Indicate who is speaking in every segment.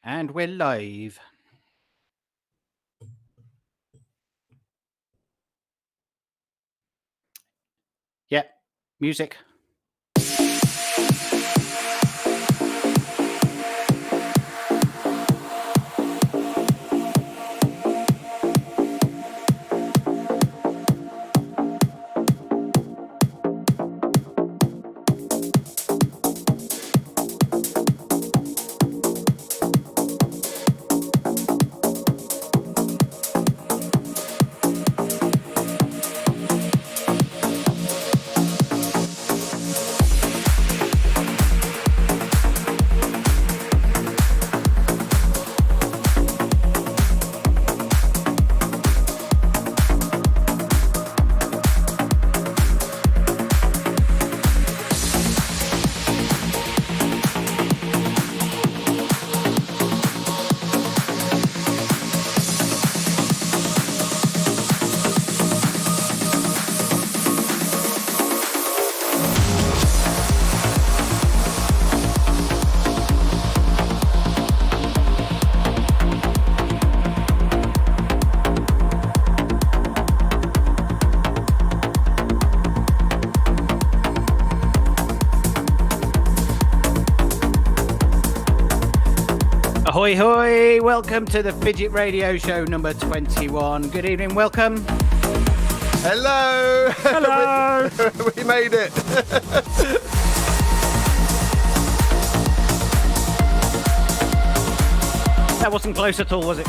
Speaker 1: And we're live. Yeah, music. Ahoy, hoy! Welcome to the Fidget Radio Show number 21. Good evening, welcome.
Speaker 2: Hello!
Speaker 1: Hello!
Speaker 2: We made it!
Speaker 1: That wasn't close at all, was it?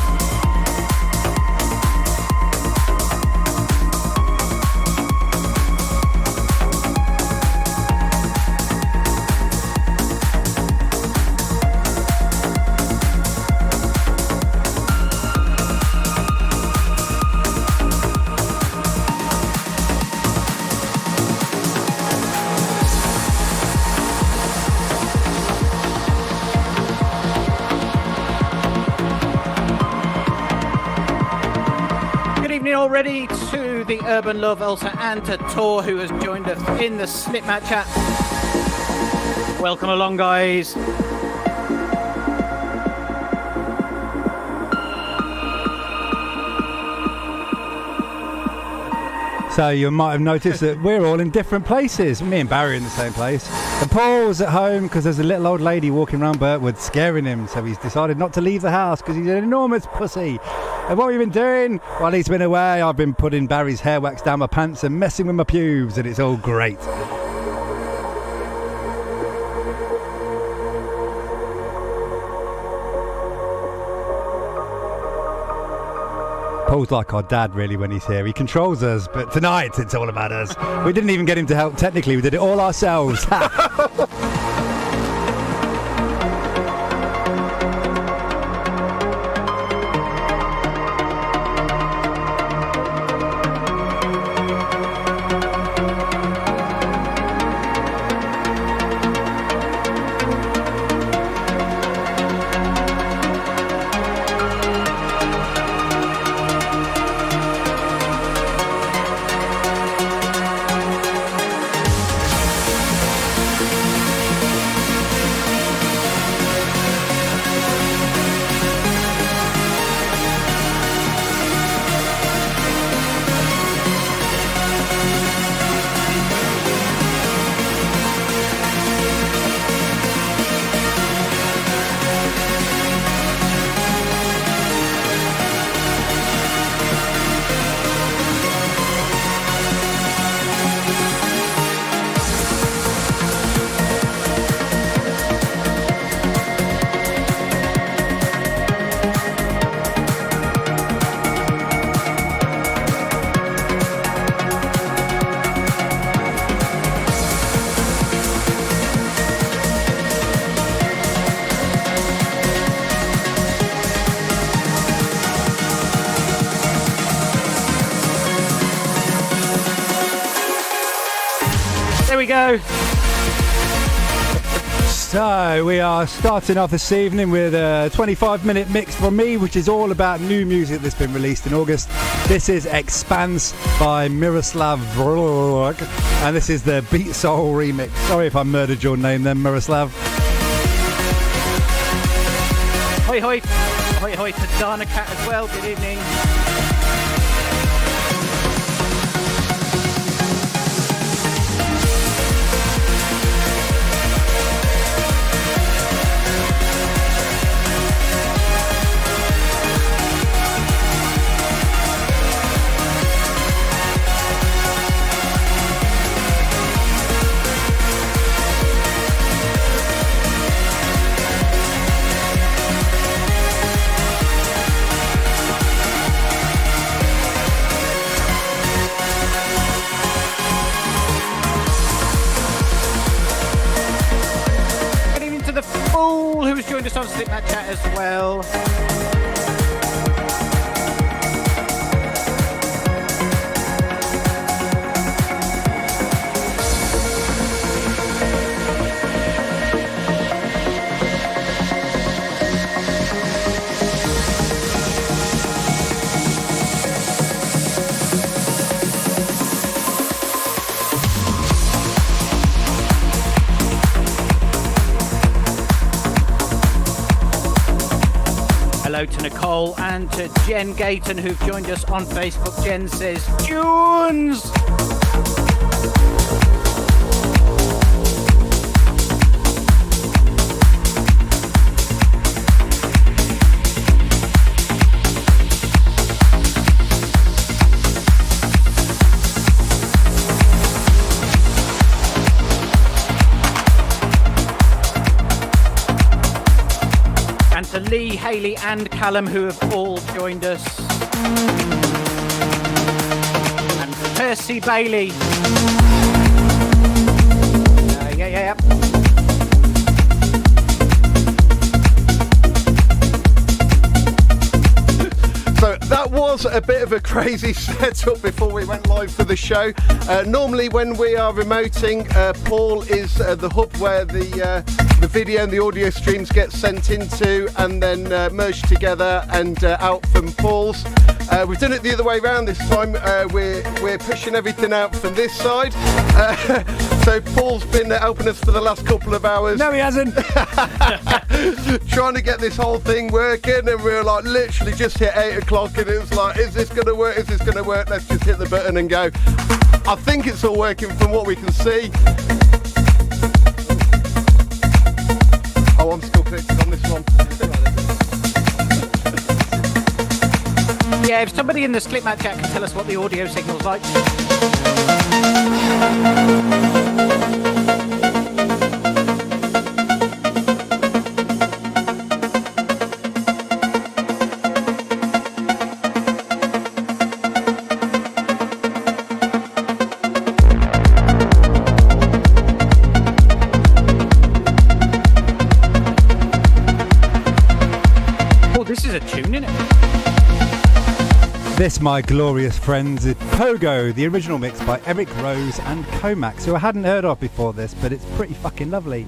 Speaker 1: Already to the Urban Love also, and to Tor, who has joined us in the Slipmat chat. Welcome along, guys.
Speaker 3: So you might have noticed that we're all in different places. Me and Barry are in the same place. And Paul's at home because there's a little old lady walking around Burtwood scaring him. So he's decided not to leave the house because he's an enormous pussy. And what have you been doing? While he's been away, I've been putting Barry's hair wax down my pants and messing with my pubes, and it's all great. Paul's like our dad, really, when he's here. He controls us, but tonight it's all about us. We didn't even get him to help. Technically, we did it all ourselves.
Speaker 1: There we go.
Speaker 3: So we are starting off this evening with a 25-minute mix from me, which is all about new music that's been released in August. This is Expanse by Miroslav Vrlog, and this is the Beat Soul remix. Sorry if I murdered your name then, Miroslav.
Speaker 1: Ahoy, hoy. Ahoy, hoy to Dana Cat as well. Good evening. Who's joined us on Slipmat Chat as well. Hello to Nicole and to Jen Gayton who've joined us on Facebook. Jen says, Tunes! Lee, Haley and Callum who have all joined us. And Percy Bailey. Yeah.
Speaker 2: So that was a bit of a crazy setup before we went live for the show. Normally when we are remoting, Paul is the hub where the video and the audio streams get sent into and then merged together and out from Paul's. We've done it the other way around this time. We're pushing everything out from this side. So Paul's been helping us for the last couple of hours.
Speaker 3: No, he hasn't.
Speaker 2: Trying to get this whole thing working, and we were like literally just hit 8 o'clock and it was like, is this going to work? Is this going to work? Let's just hit the button and go. I think it's all working from what we can see. Oh, I'm still connected on this one.
Speaker 1: Yeah, if somebody in the Slipmat Chat can tell us what the audio signal's like.
Speaker 3: This, my glorious friends, is Pogo, the original mix by Eric Rose and Comax, who I hadn't heard of before this, but it's pretty fucking lovely.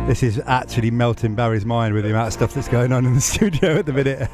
Speaker 3: This is actually melting Barry's mind with the amount of stuff that's going on in the studio at the minute.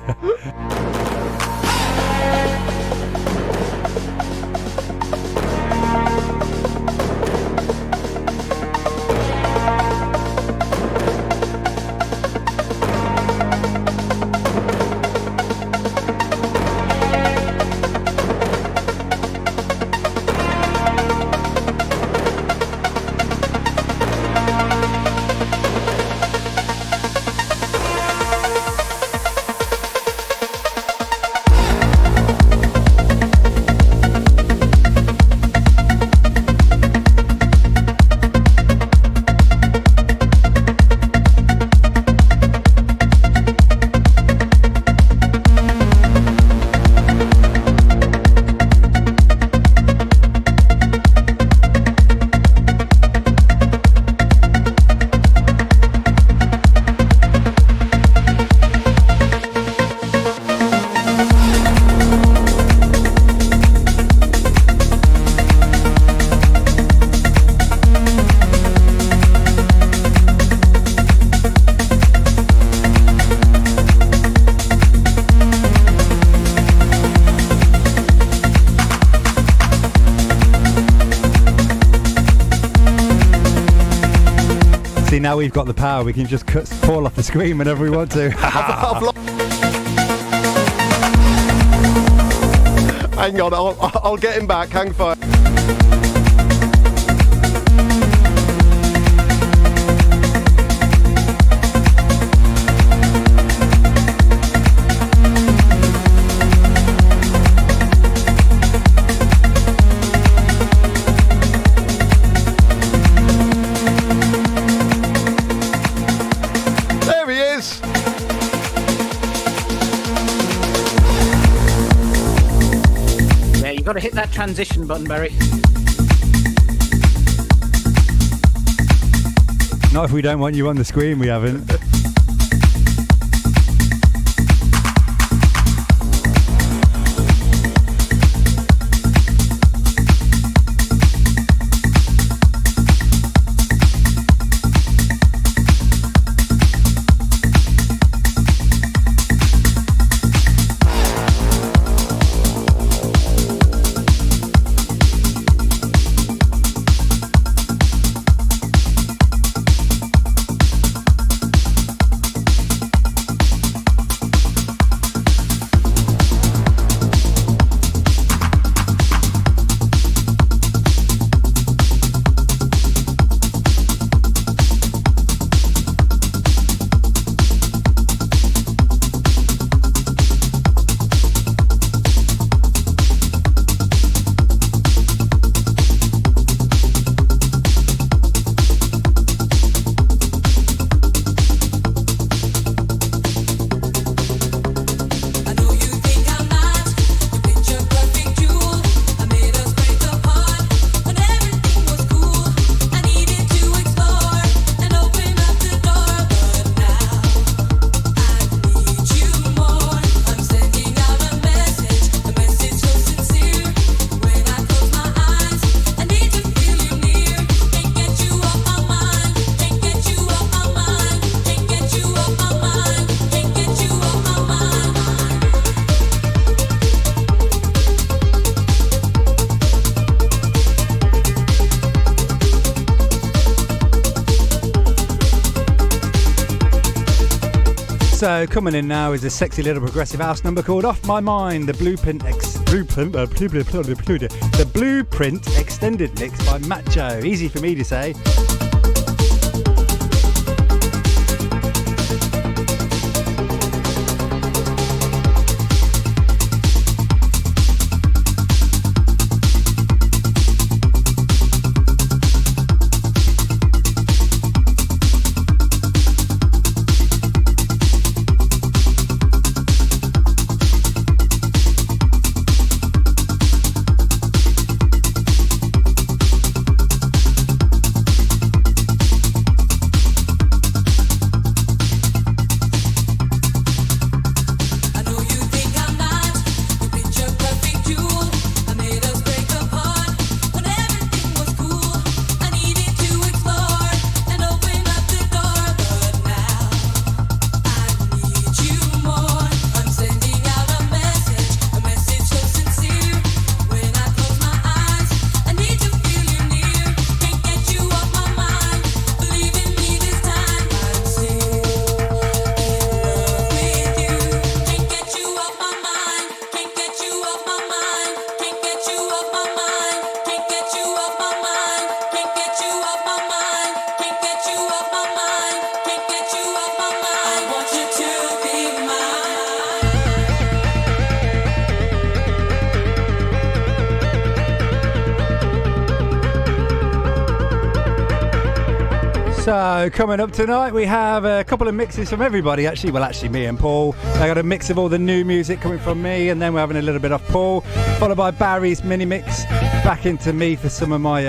Speaker 3: now we've got the power, we can just cut Paul off the screen whenever we want to.
Speaker 2: Hang on, I'll get him back. Hang fire. There he is.
Speaker 1: Yeah, you've got to hit that transition button, Barry.
Speaker 3: Not if we don't want you on the screen, we haven't. So coming in now is a sexy little progressive house number called Off My Mind, the Blueprint Extended Mix by Matt Joe. Easy for me to say. So coming up tonight we have a couple of mixes from everybody actually. Well, actually me and Paul. I got a mix of all the new music coming from me, and then we're having a little bit off Paul, followed by Barry's mini mix back into me for some of my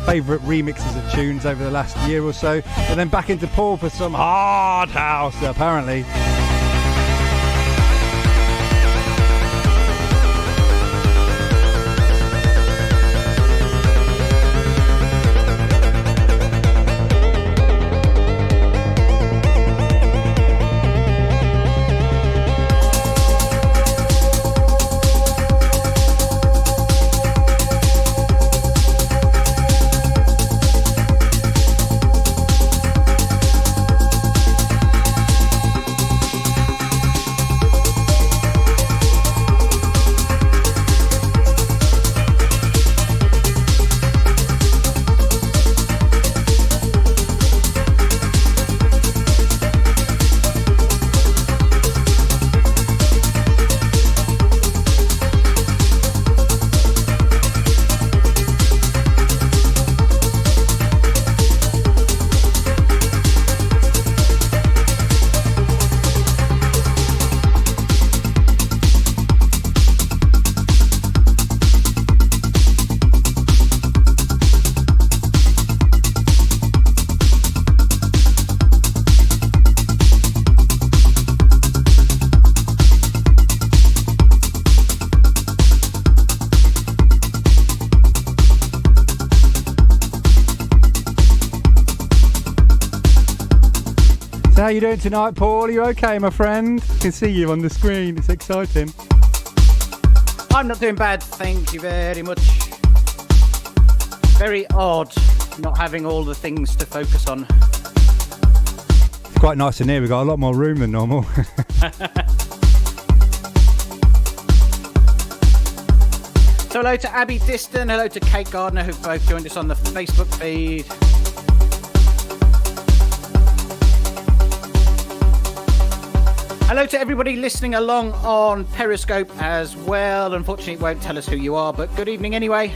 Speaker 3: favourite remixes of tunes over the last year or so, and then back into Paul for some hard house apparently. how you doing tonight, Paul? Are you okay, my friend? I can see you on the screen. It's exciting.
Speaker 1: I'm not doing bad, thank you very much. Very odd not having all the things to focus on.
Speaker 3: It's quite nice in here. We've got a lot more room than normal.
Speaker 1: So hello to Abby Diston, hello to Kate Gardner, who both joined us on the Facebook feed. Hello to everybody listening along on Periscope as well. Unfortunately, it won't tell us who you are, but good evening anyway.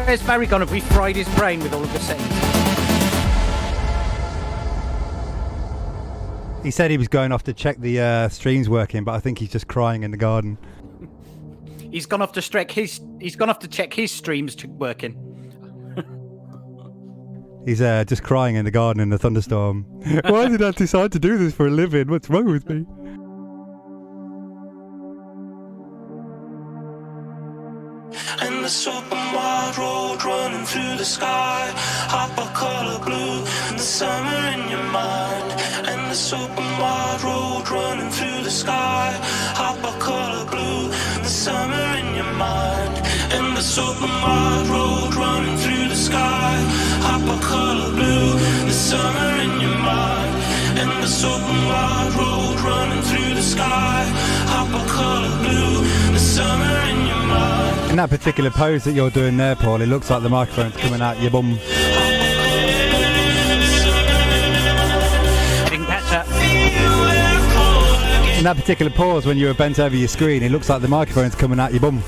Speaker 1: Where's Barry gone? Have we fried his brain with all of the settings?
Speaker 3: He said he was going off to check the streams working, but I think he's just crying in the garden.
Speaker 1: He's gone off to check his streams working.
Speaker 3: He's just crying in the garden in the thunderstorm. Why did I decide to do this for a living? What's wrong with me?
Speaker 4: And this open wide road running through the sky, hopper color blue, and the summer in your mind. And this open wide road running through the sky, hopper color blue, and the summer in your mind. And this open wide road running through the sky, hopper color blue, the summer in your mind. And this open wide road running through the sky, hopper color blue, the summer in your mind.
Speaker 3: In that particular pose that you're doing there, Paul, it looks like the microphone's coming out your bum.
Speaker 1: Didn't catch that.
Speaker 3: In that particular pause when you were bent over your screen, it looks like the microphone's coming out your bum.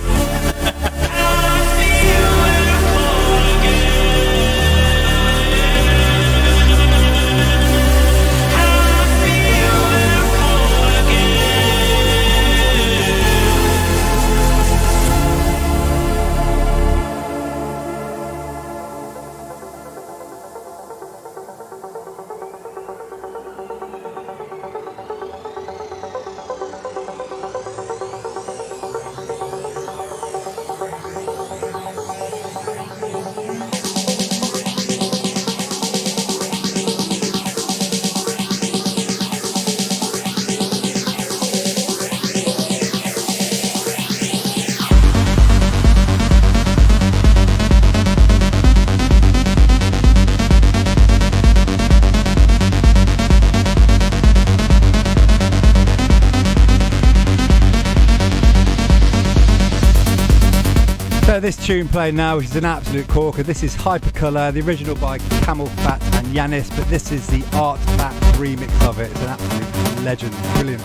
Speaker 3: This tune playing now, which is an absolute corker. This is Hypercolour, the original by Camel Fat and Yanis, but this is the Art Pack remix of it. It's an absolute legend. Brilliant.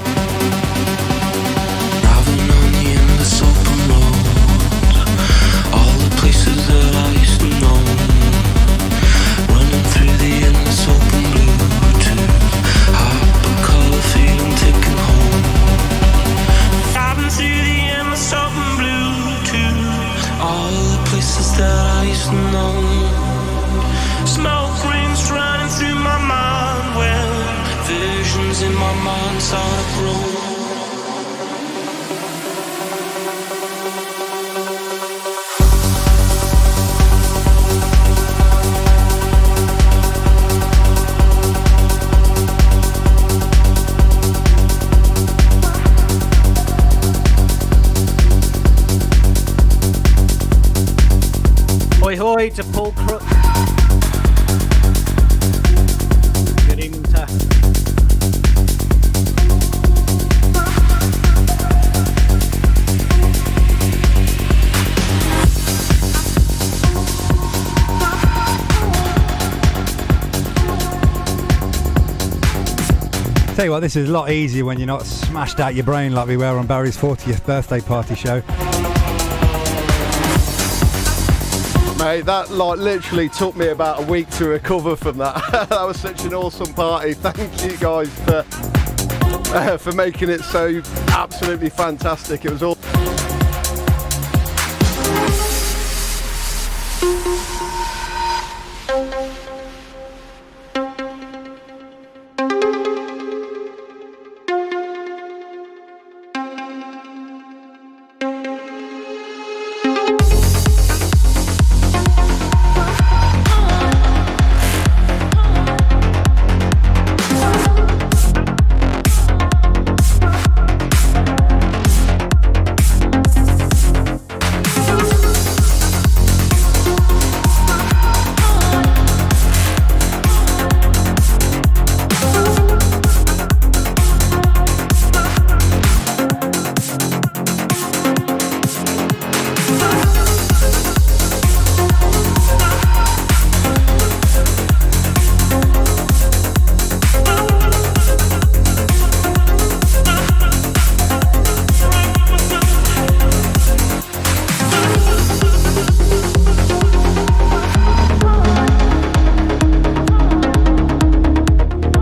Speaker 4: Driving on the endless open road, all the places that I used to know, running through the endless open Bluetooth, hypercolour feeling taken home. Driving through the endless open Bluetooth, all the places that I used to know. Smoke rings running through my mind, well, visions in my mind start to grow.
Speaker 1: Hoi hoi to Paul Crook. Good evening, sir.
Speaker 3: Tell you what, this is a lot easier when you're not smashed out your brain like we were on Barry's 40th birthday party show.
Speaker 2: Mate, that like literally took me about a week to recover from that. That was such an awesome party. Thank you guys for making it so absolutely fantastic. It was all.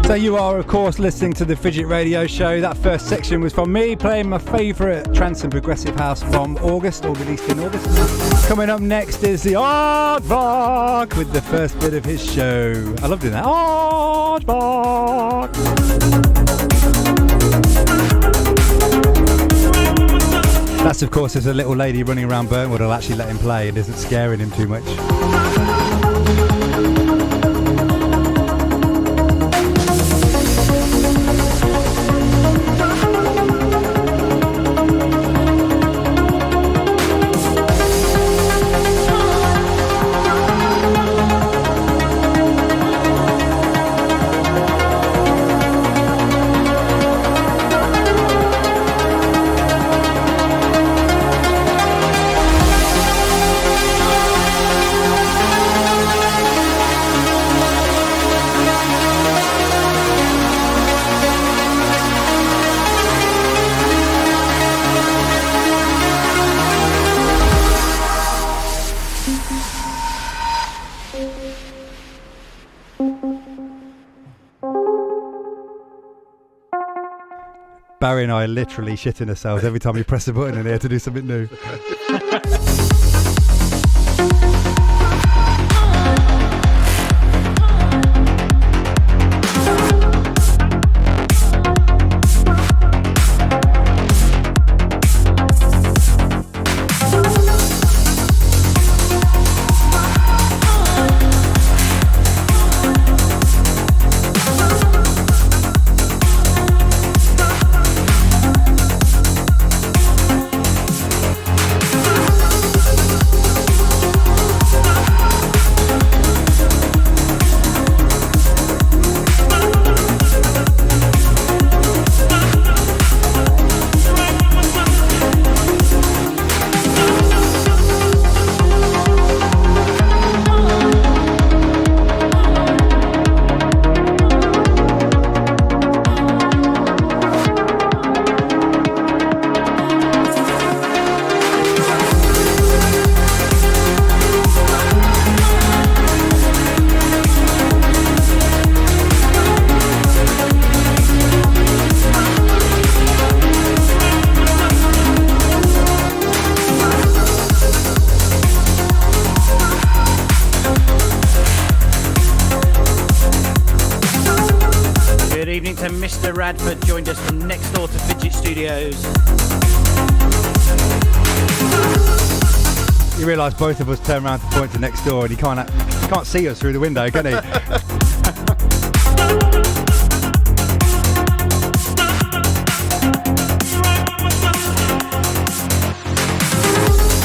Speaker 3: So you are, of course, listening to the Fidget Radio Show. That first section was from me playing my favourite trance and progressive house from August, or released in August. Coming up next is the Aardvark with the first bit of his show. I love doing that. Aardvark. That's, of course, there's a little lady running around Burntwood. I'll actually let him play. It isn't scaring him too much. Barry and I are literally shitting ourselves every time we press a button in here to do something new.
Speaker 1: Peter Radford joined us from next door to Fidget Studios.
Speaker 3: You realise both of us turn around to point to next door and he can't see us through the window, can he?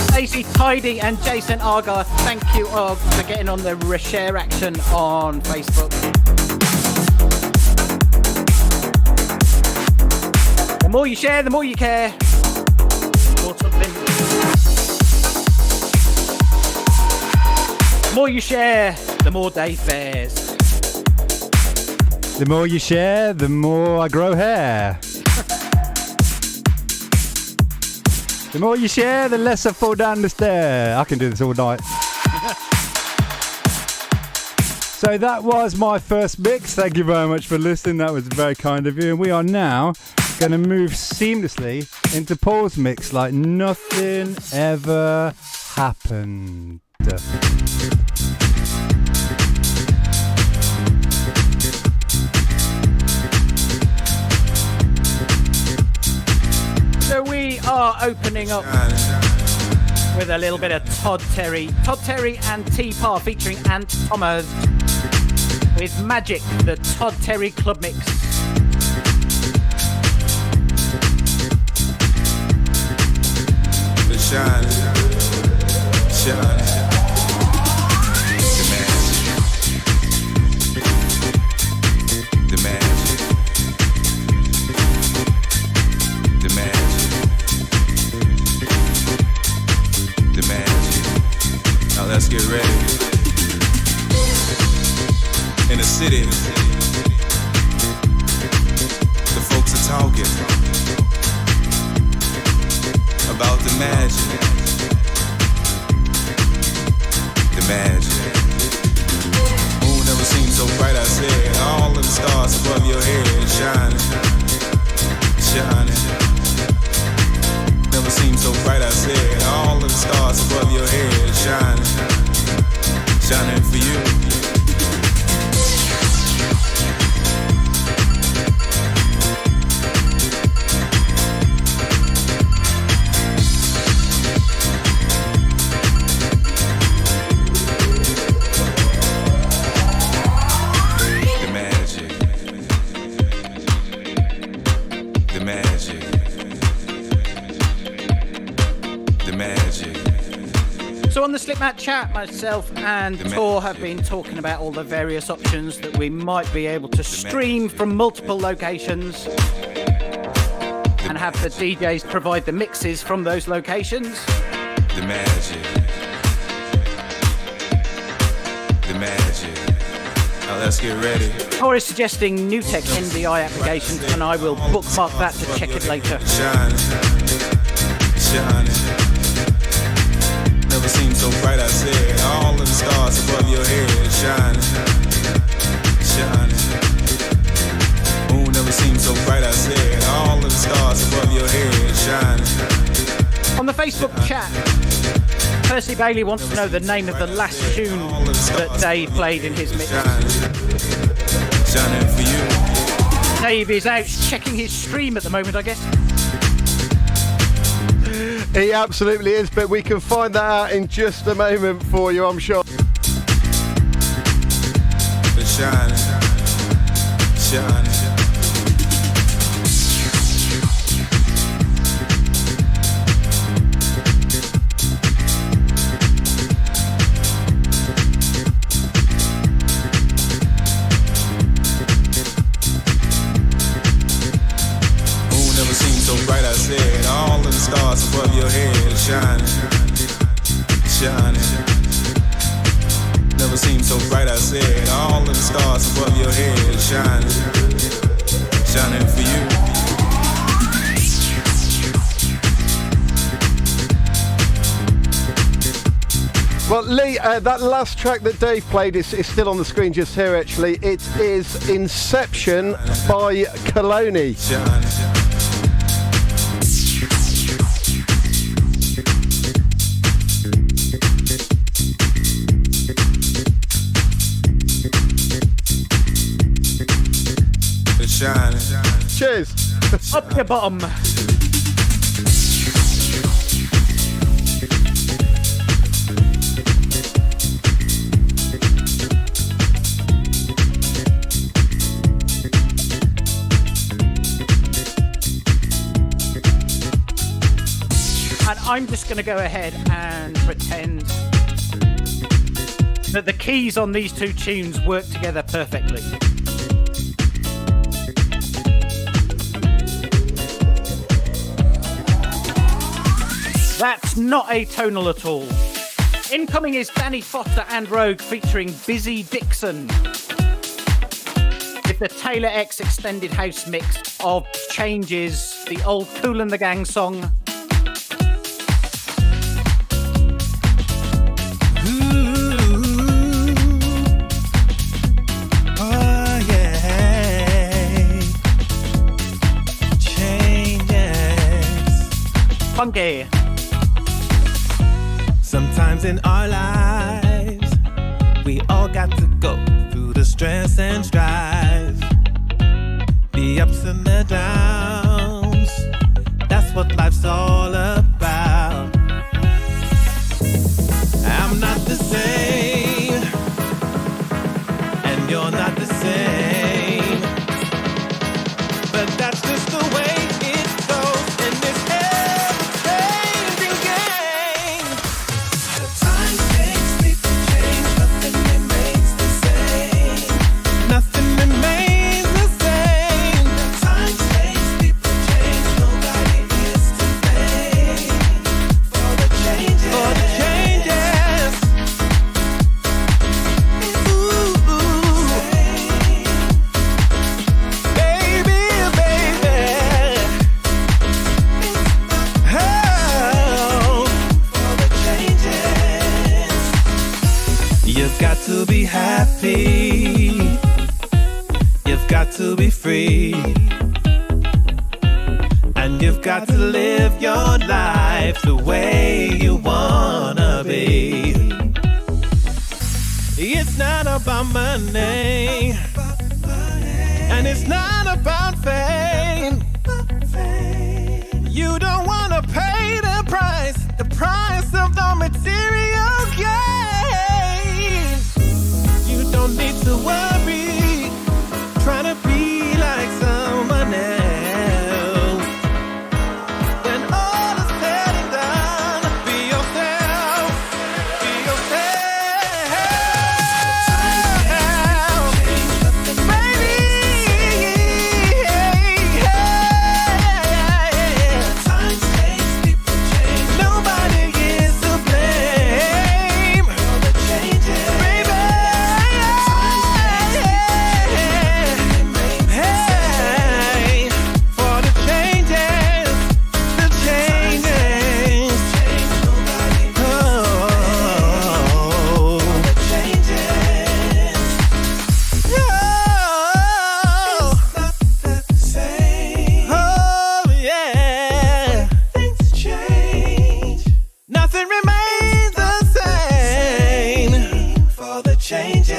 Speaker 1: Stacey Tidy and Jason Argar, thank you for getting on the reshare action on Facebook. The more you share, the more you care. Or something. The more you share, the more Dave bears.
Speaker 3: The more you share, the more I grow hair. The more you share, the less I fall down the stair. I can do this all night. So that was my first mix. Thank you very much for listening. That was very kind of you. And we are now going to move seamlessly into Paul's mix like nothing ever happened.
Speaker 1: So we are opening up with a little bit of Todd Terry and T-Par featuring Ant Thomas with Magic, the Todd Terry Club Mix.
Speaker 5: The shine, the magic, the magic, the magic. Now let's get ready. In the city, the folks are talking about the magic, the magic. Moon never seemed so bright, I said. All of the stars above your head shining, shining. Never seemed so bright, I said. All of the stars above your head shining, shining for you.
Speaker 1: So on the Slipmat chat, myself and Tor have been talking about all the various options that we might be able to stream from multiple locations and have the DJs provide the mixes from those locations.
Speaker 5: The magic. The magic. Now let's get ready.
Speaker 1: Tor is suggesting NewTek NDI applications and I will bookmark that to check it later.
Speaker 5: Shining, shining. Never seemed so bright, I said. All of the stars above your head shining, shining. Moon never seemed so bright, I said. All of the stars above your head shining.
Speaker 1: On the Facebook chat, Percy Bailey wants to know the name of the last tune that Dave played in his mix.
Speaker 5: Shining for you.
Speaker 1: Dave is out checking his stream at the moment, I guess.
Speaker 2: He absolutely is, but we can find that out in just a moment for you, I'm sure.
Speaker 5: The shining, shining. Moon never seemed so bright, I said. All of the stars above your head shining, shining. Never seemed so bright, I said. All of the stars above your head shining, shining for you.
Speaker 2: Well, Lee, that last track that Dave played is still on the screen just here, actually. It is Inception by Coloni.
Speaker 5: Shining. Shining.
Speaker 2: Cheers.
Speaker 1: Up your bottom. And I'm just going to go ahead and pretend that the keys on these two tunes work together perfectly. That's not atonal at all. Incoming is Danny Foster and Rogue featuring Busy Dixon with the Taylor X extended house mix of Changes, the old Kool and the Gang song. Funky.
Speaker 6: Sometimes in our lives, we all got to go through the stress and strife, the ups and the downs. That's what life's all about. I'm not the same, and you're not the same, but that's just the way it goes in this ever-changing game. The time takes, people change, nothing remains the same. Nothing remains the same. The time takes, people change, nobody is to blame for the changes. For the changes. Ooh, baby, baby. Oh, for the changes. You've got to be happy. You've got to be free. And you've got to live your life the way you wanna be. It's not about money, and it's not about fame. You don't wanna pay the price of the material gain. You don't need to worry, trying to be like someone else. When all is said and done, be yourself, be yourself. Baby, times change, people change. Nobody is to blame for the changes. Baby, hey, for the changes, the changes. Oh, the changes. Oh, yeah. Things change. Nothing remains the same for the changes.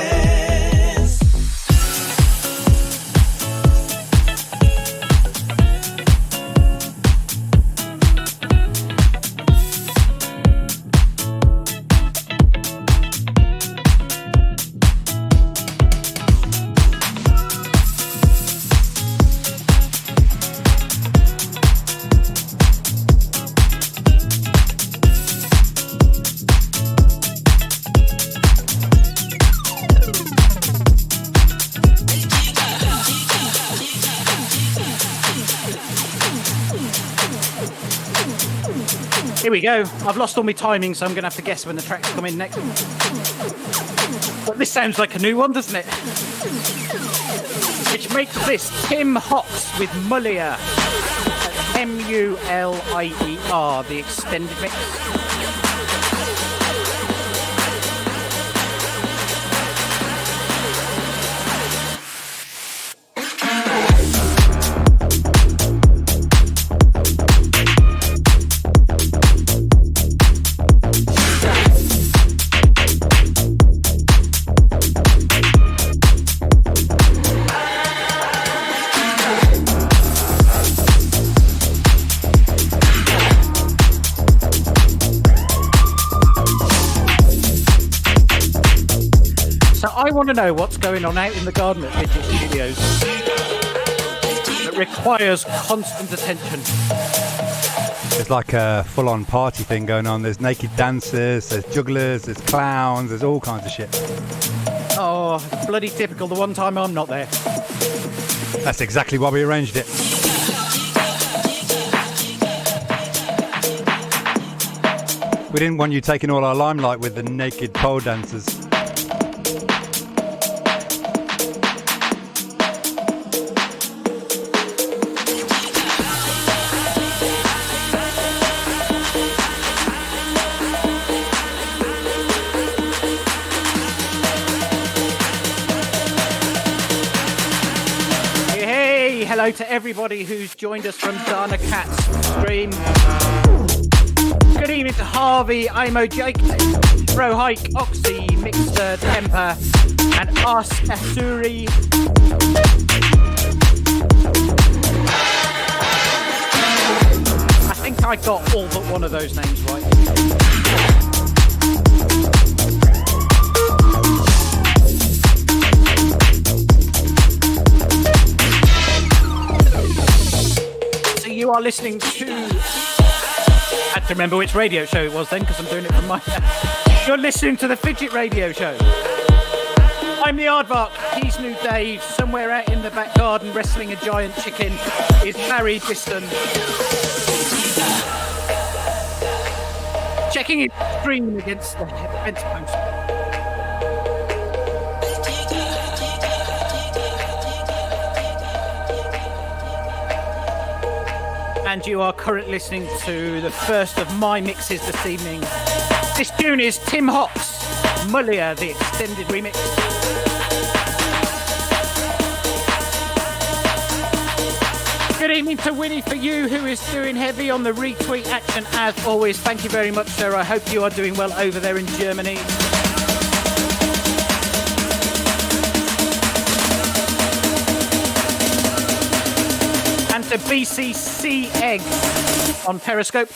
Speaker 1: Here we go. I've lost all my timing, so I'm going to have to guess when the tracks come in next. But this sounds like a new one, doesn't it? Which makes this Tim Hotz with Mullier. M-U-L-I-E-R, the extended mix. I want to know what's going on out in the garden at Fidget Studios that requires constant attention.
Speaker 3: There's like a full-on party thing going on. There's naked dancers, there's jugglers, there's clowns, there's all kinds of shit.
Speaker 1: Oh, bloody typical. The one time I'm not there.
Speaker 3: That's exactly why we arranged it. We didn't want you taking all our limelight with the naked pole dancers.
Speaker 1: Hey, hello to everybody who's joined us from Dana Cat's stream. Good evening to Harvey, Imo, Jake, Bro Hike, Oxy, Mixer, Temper, and Ars Asuri. I think I got all but one of those names right. So you are listening to... I had to remember which radio show it was then because I'm doing it from my... You're listening to the Fidget Radio Show. I'm the Aardvark, he's New Dave. Somewhere out in the back garden wrestling a giant chicken is Barry Diston. Checking his stream against the fence post. And you are currently listening to the first of my mixes this evening. This tune is Tim Hock's Mulia, the extended remix. Good evening to Winnie for you, who is doing heavy on the retweet action as always. Thank you very much, sir. I hope you are doing well over there in Germany. And to BCC Egg on Periscope.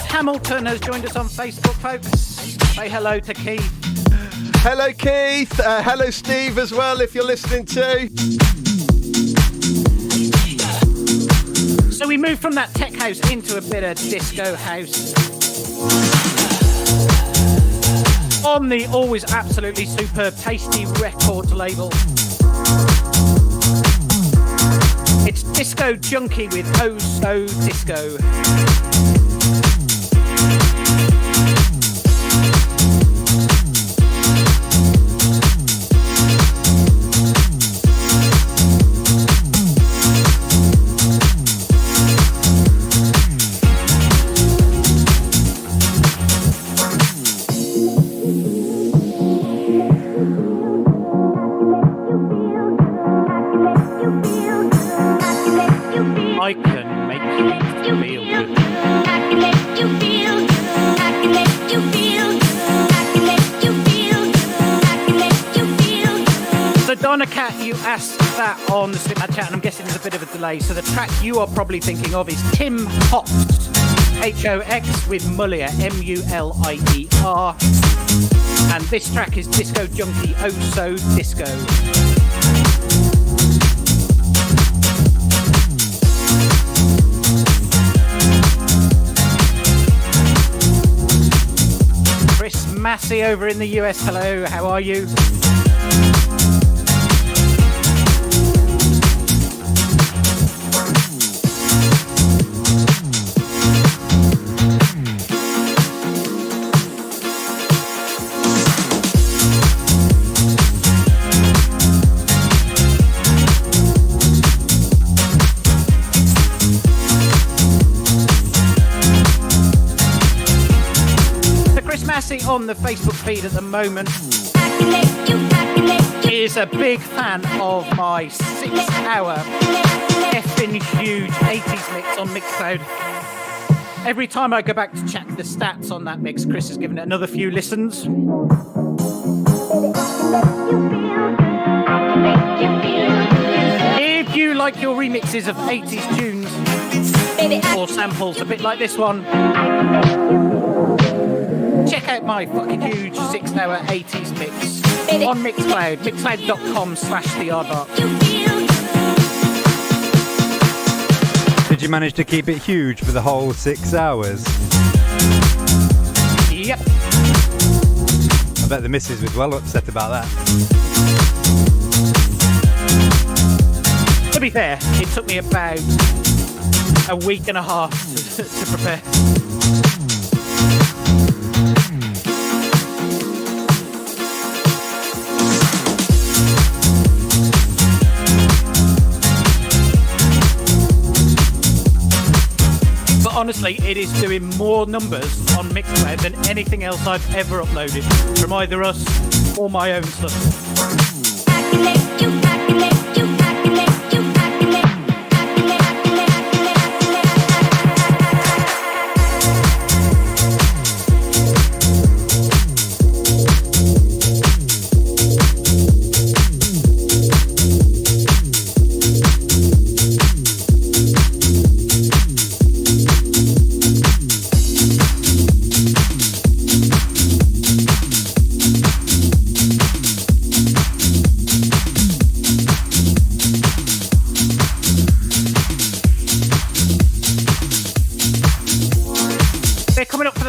Speaker 1: Hamilton has joined us on Facebook, folks. Say hello to Keith.
Speaker 2: Hello, Keith. Hello, Steve, as well, if you're listening too.
Speaker 1: So we moved from that tech house into a bit of disco house. On the always absolutely superb Tasty Records label. It's Disco Junkie with Oh So Disco. I can make you feel good. I can let you feel. I can let you feel. I can let you feel. I can let you feel. So Donna Cat, you asked that on the Slipmat chat, and I'm guessing there's a bit of a delay. So the track you are probably thinking of is Tim Hox, Hox with Mulier, Mulier. And this track is Disco Junkie, Oh So Disco. Chris Massey over in the US. Hello, how are you? On the Facebook feed at the moment is a big fan of my 6-hour effing huge 80s mix on Mixcloud. Every time I go back to check the stats on that mix, Chris has given it another few listens. If you like your remixes of 80s tunes or samples a bit like this one, check out my fucking huge 6-hour 80s mix on Mixcloud, mixcloud.com/theaardvark.
Speaker 3: Did you manage to keep it huge for the whole 6 hours?
Speaker 1: Yep.
Speaker 3: I bet the missus was well upset about that.
Speaker 1: To be fair, it took me about a week and a half to prepare. Honestly, it is doing more numbers on Mixcloud than anything else I've ever uploaded from either us or my own stuff.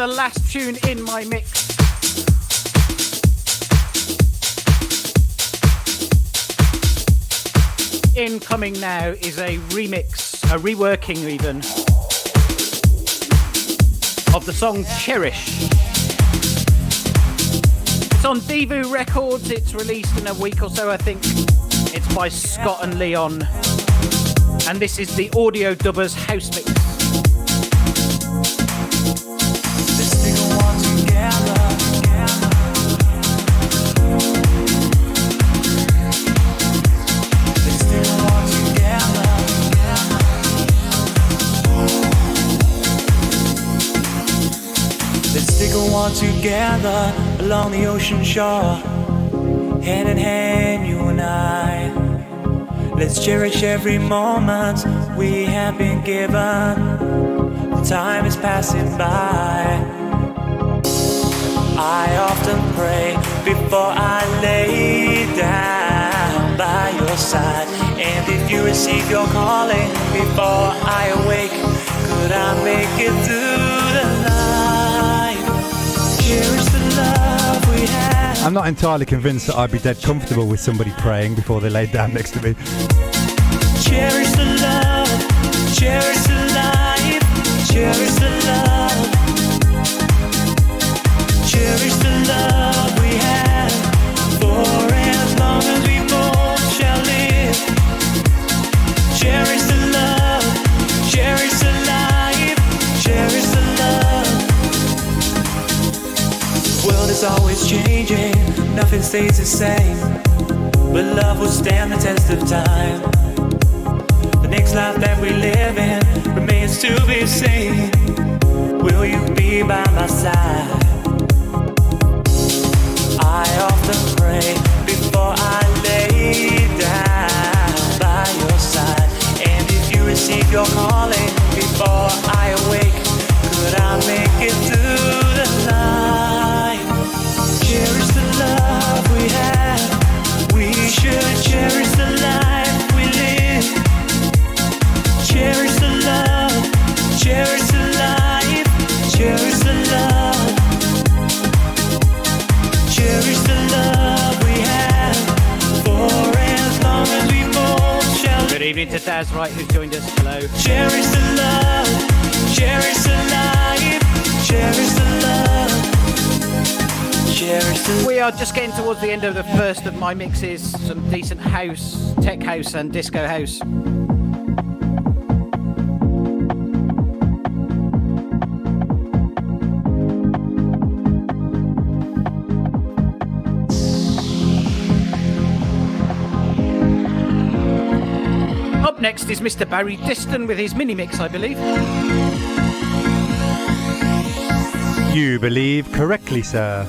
Speaker 1: Last tune in my mix. Incoming now is a remix, a reworking even, of the song Cherish. It's on Devu Records, it's released in a week or so I think. It's by Scott and Leon. And this is the Audio Dubbers house mix.
Speaker 7: Together along the ocean shore, hand in hand, you and I. Let's cherish every moment we have been given. The time is passing by. I often pray before I lay down by your side. And if you receive your calling before I awake, could I make it through the night? Cherish the love we had.
Speaker 3: I'm not entirely convinced that I'd be dead comfortable with somebody praying before they laid down next to me.
Speaker 7: Cherish the love, cherish the life, cherish the love, cherish the love we had, for as long as we both shall live. Cherish the love, cherish the life, cherish the love. The world is always changing, nothing stays the same, but love will stand the test of time. The next life that we live in remains to be seen. Will you be by my side? I often pray before I lay down by your side. And if you receive your calling before I awake, could I make it through the night? Cherish the love we have. We should cherish the life we live. Cherish the love, cherish the life, cherish the love.
Speaker 1: evening to Daz Wright, who's joined us. Hello.
Speaker 7: Cherish the love, cherish the life, cherish the love, cherish the.
Speaker 1: We are just getting towards the end of the first of my mixes. Some decent house, tech house, and disco house. Up next is Mr. Barry Diston with his mini mix, I believe.
Speaker 3: You believe correctly, sir.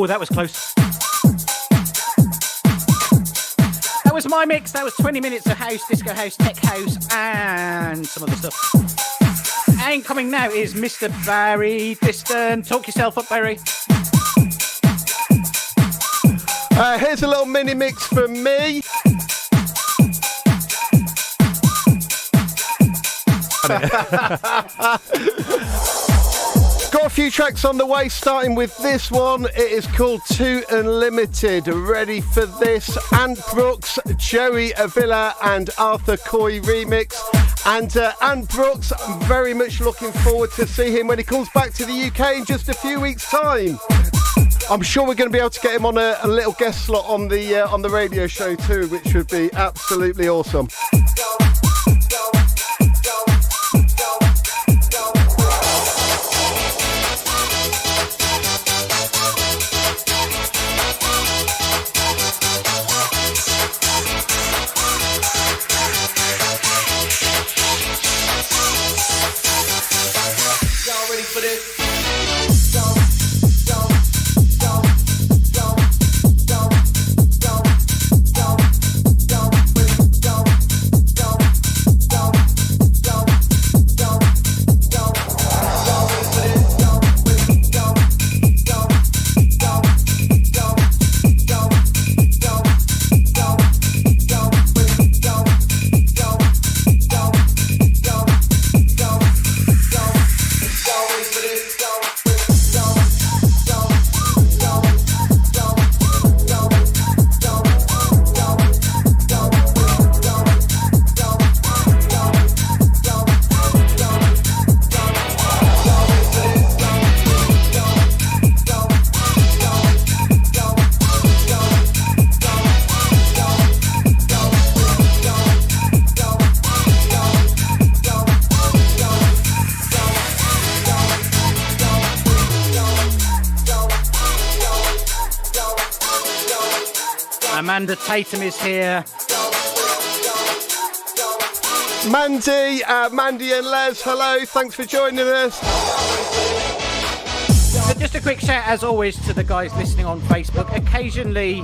Speaker 1: That was close. That was my mix. That was 20 minutes of house, disco house, tech house, and some other stuff. And coming now is Mr. Barry Diston. Talk yourself up, Barry.
Speaker 2: Here's a little mini mix from me. Got a few tracks on the way, starting with this one. It is called Too Unlimited. Ready for this? Ant Brooks, Joey Avila and Arthur Coy remix. And Ant Brooks, I'm very much looking forward to see him when he comes back to the UK in just a few weeks' time. I'm sure we're going to be able to get him on a little guest slot on the radio show too, which would be absolutely awesome.
Speaker 1: Amanda Tatum is here.
Speaker 2: Mandy and Les, hello, thanks for joining us.
Speaker 1: So just a quick shout, as always, to the guys listening on Facebook. Occasionally,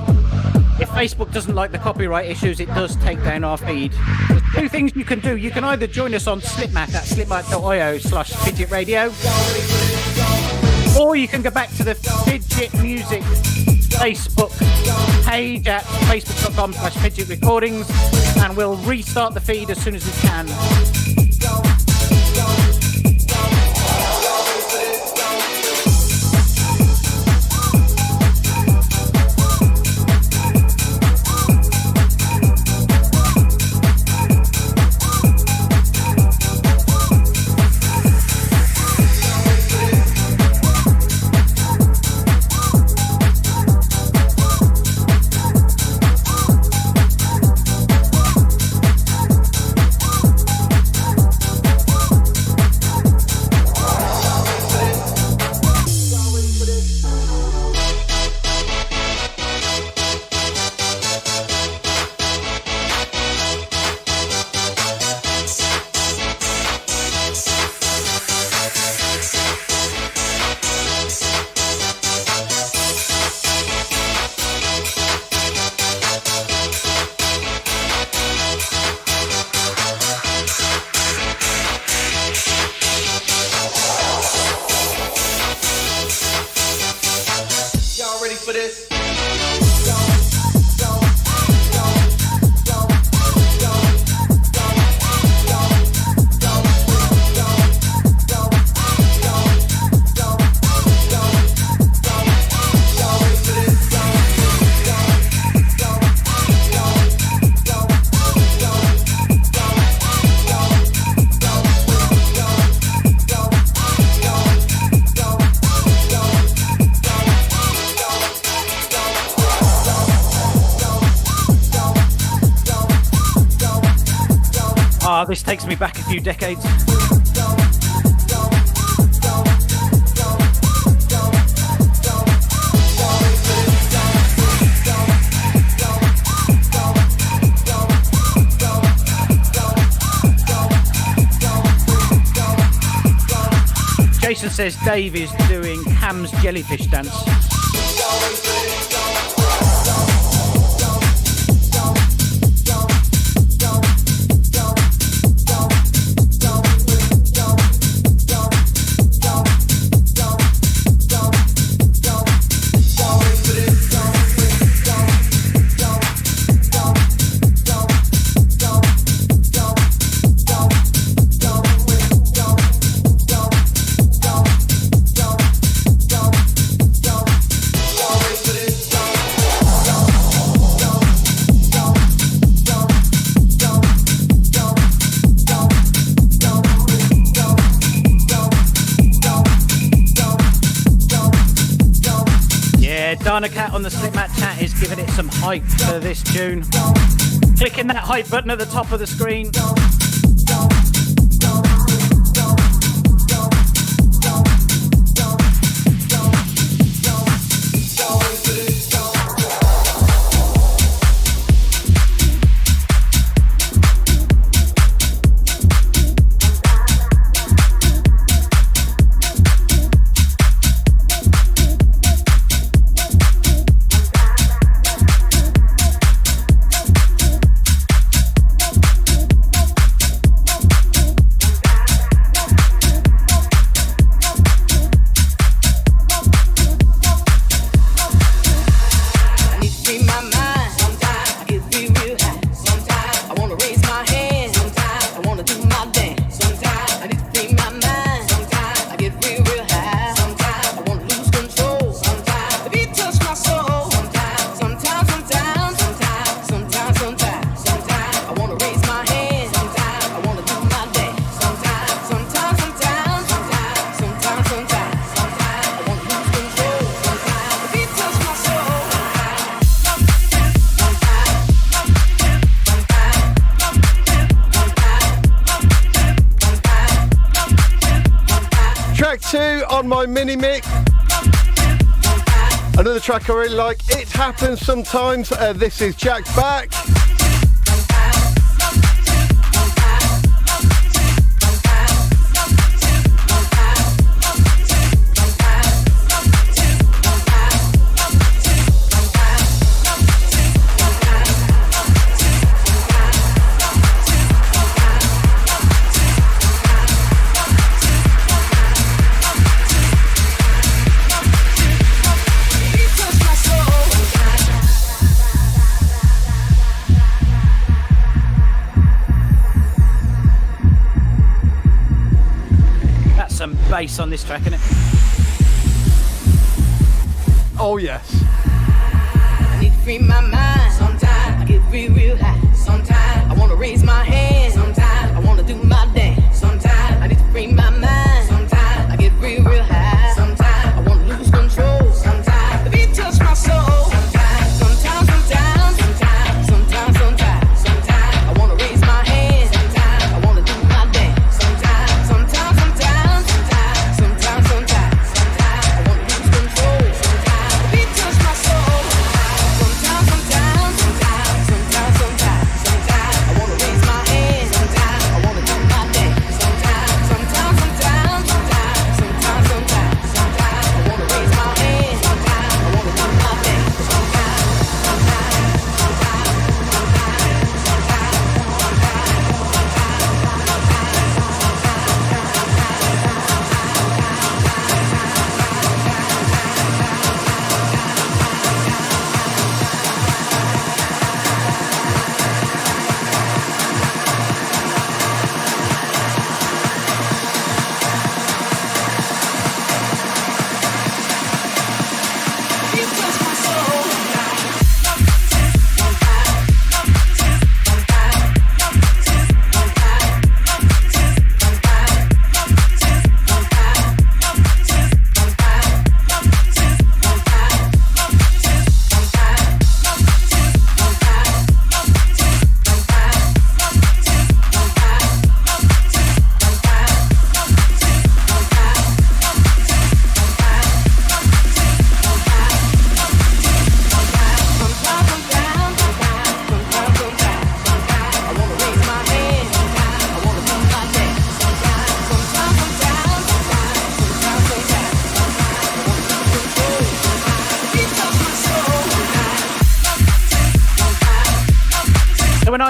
Speaker 1: if Facebook doesn't like the copyright issues, it does take down our feed. There's two things you can do. You can either join us on Slipmatt at slipmatt.io/Fidget Radio, or you can go back to the Fidget Music Facebook page at facebook.com/Fidget Recordings, and we'll restart the feed as soon as we can. Ah, this takes me back a few decades. Jason says Dave is doing Ham's jellyfish dance. Dana Cat on the Slipmat chat is giving it some hype for this tune. Clicking that hype button at the top of the screen.
Speaker 2: On my mini mic. Another track I really like, It Happens Sometimes. This is Jack Back.
Speaker 1: Bass on this track, isn't it?
Speaker 2: Oh yes.
Speaker 8: I need to free my mind. Sometimes I get real high. Sometimes I want to raise my hand. Sometimes I want to do my dance. Sometimes I need to free my mind. Sometimes I get real high. Sometimes I want to lose control. Sometimes the beat touch my soul. Sometimes I want to raise my hand. Sometimes I want to do my dance. Sometimes sometimes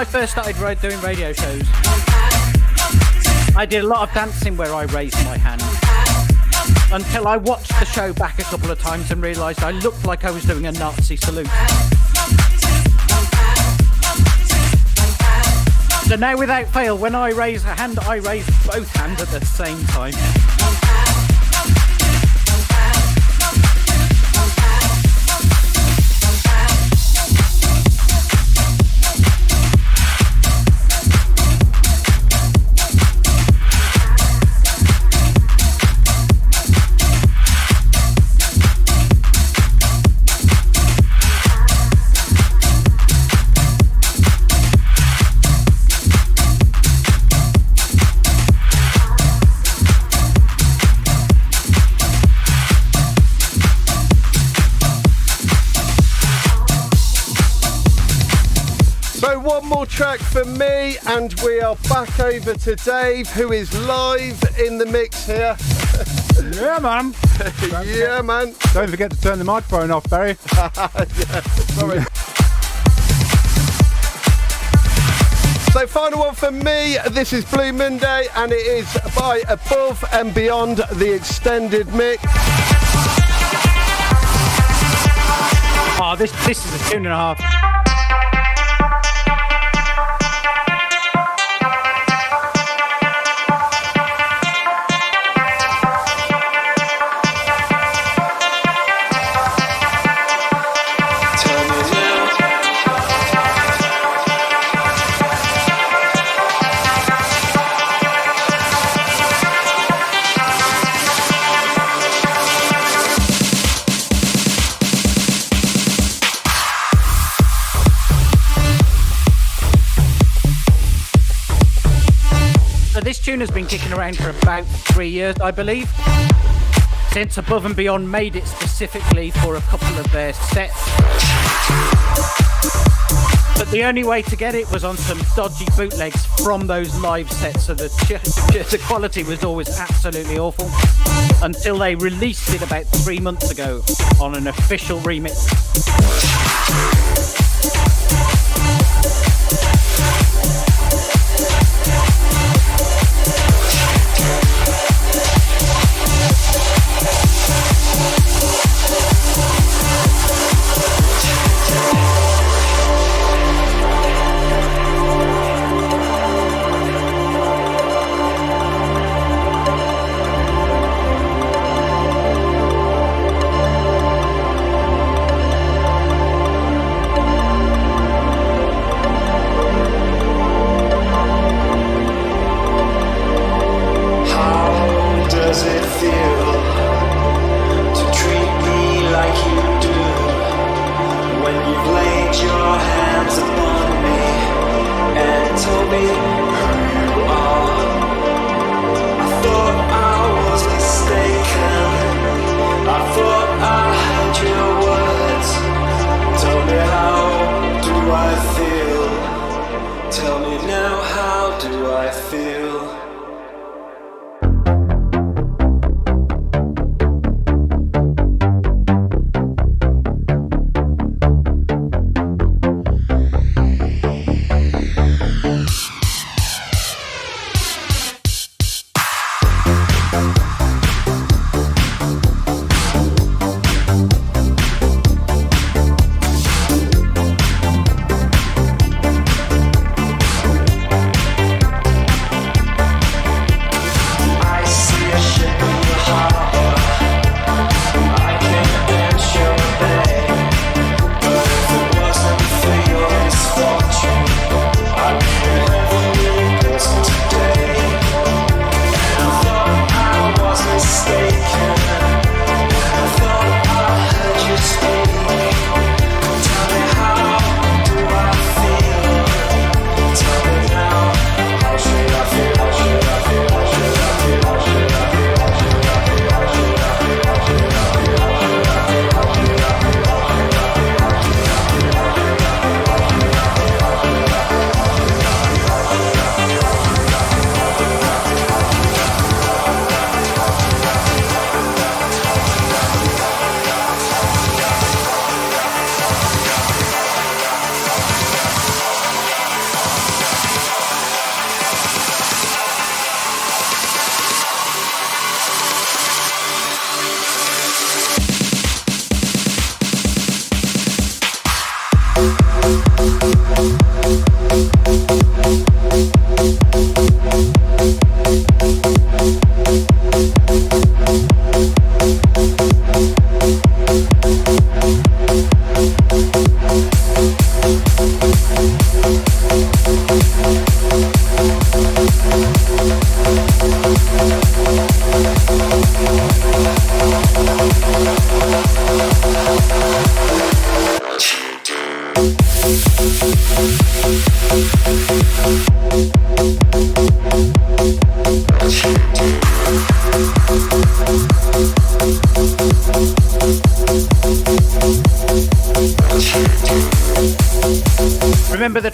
Speaker 1: first started doing radio shows, I did a lot of dancing where I raised my hand. Until I watched the show back a couple of times and realised I looked like I was doing a Nazi salute. So now, without fail, when I raise a hand, I raise both hands at the same time.
Speaker 2: One more track for me, and we are back over to Dave, who is live in the mix here.
Speaker 3: Yeah, man.
Speaker 2: Yeah, man.
Speaker 3: Don't forget to turn the microphone off, Barry.
Speaker 2: Yeah, sorry. So, final one for me. This is Blue Monday, and it is by Above and Beyond, the extended mix.
Speaker 1: Oh, this is a tune and a half. This tune has been kicking around for about 3 years, I believe, since Above and Beyond made it specifically for a couple of their sets. But the only way to get it was on some dodgy bootlegs from those live sets, so the quality was always absolutely awful, until they released it about 3 months ago on an official remix.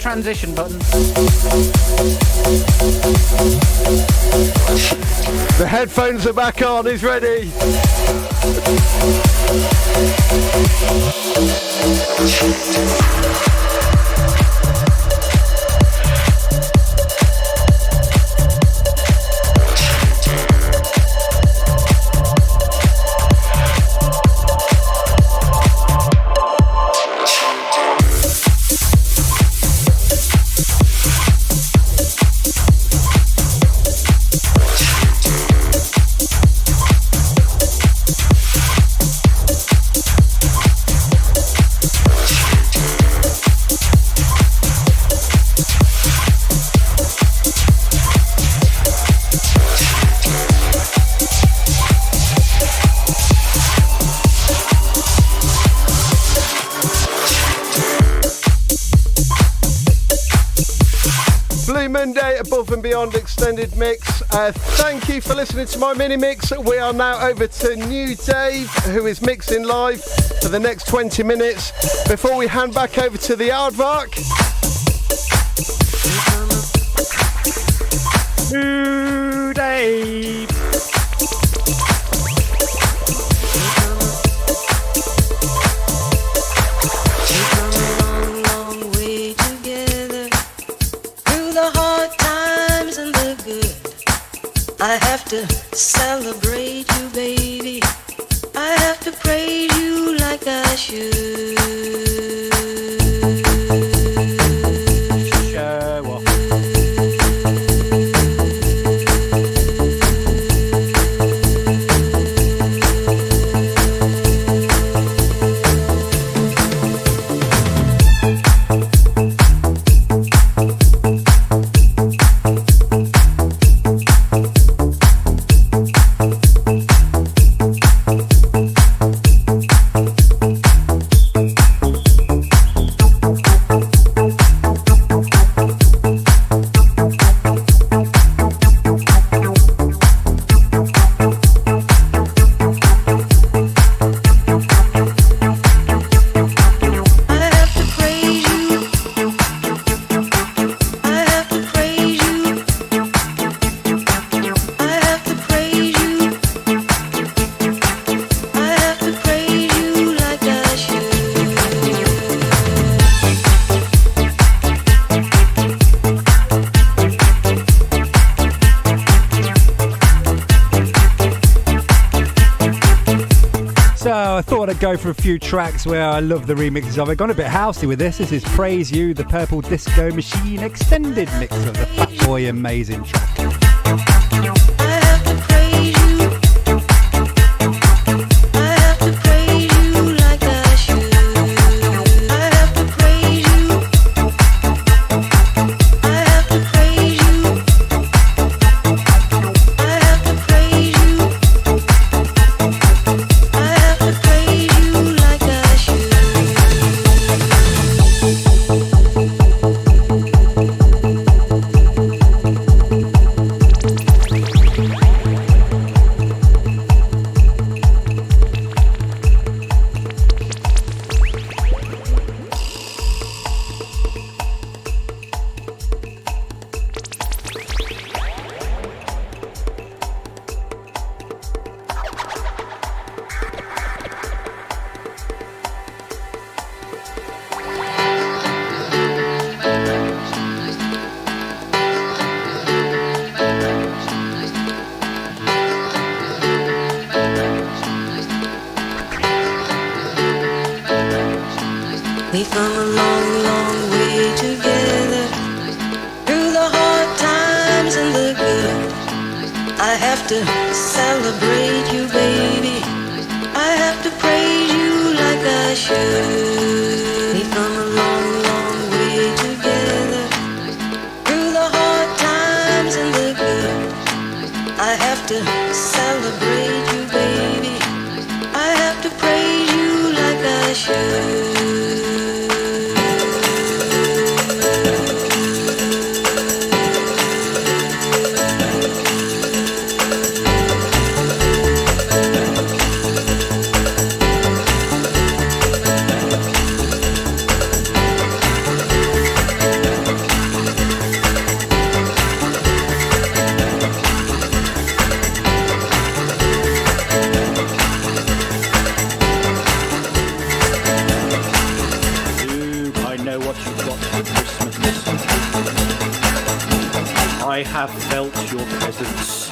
Speaker 1: transition button.
Speaker 2: The headphones are back on, he's ready. Monday Above and Beyond Extended Mix. Thank you for listening to my mini mix. We are now over to New Dave, who is mixing live for the next 20 minutes before we hand back over to the Aardvark.
Speaker 1: New Dave.
Speaker 9: I have to celebrate you, baby. I have to praise you like I should.
Speaker 1: Show off.
Speaker 3: Go for a few tracks where I love the remixes of it. Gone a bit housey with this. This is Praise You, the Purple Disco Machine extended mix of the Fat Boy Amazing track.
Speaker 9: We've come a long, long way together, through the hard times and the good. I have to celebrate you, baby. I have to praise you like I should. We've come a long, long way together, through the hard times and the good. I have to celebrate you, baby. I have to praise you like I should.
Speaker 1: I have felt your presence.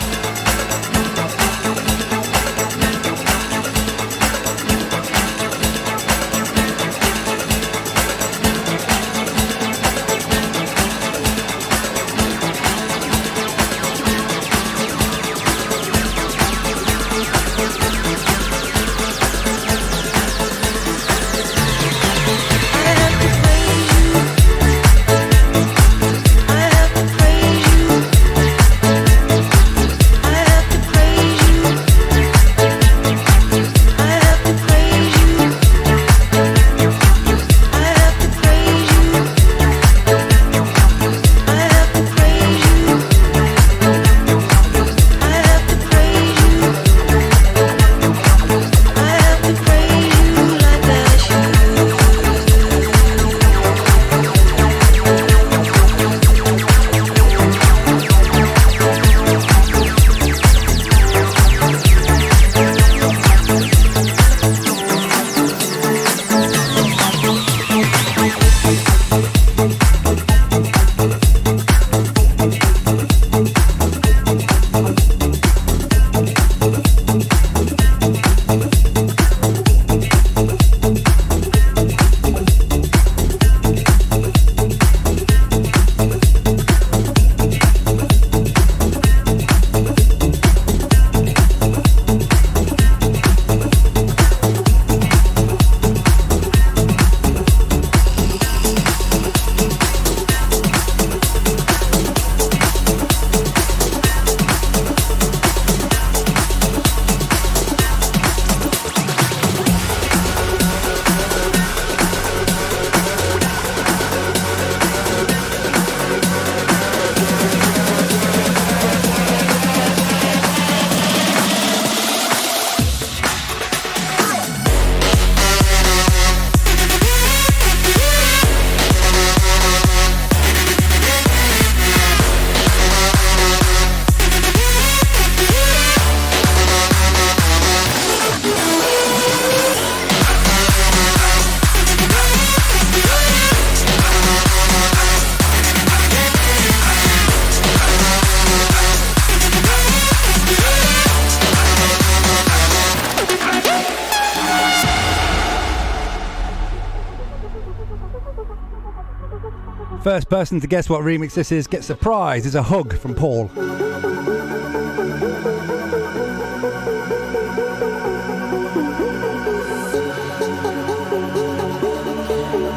Speaker 3: First person to guess what remix this is gets a prize. It's a hug from Paul.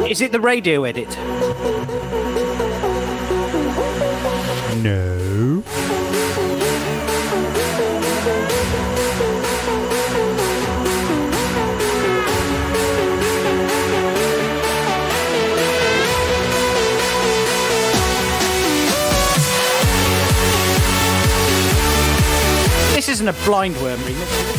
Speaker 1: Is it the radio edit?
Speaker 3: No.
Speaker 1: This isn't a Blind Worm remix.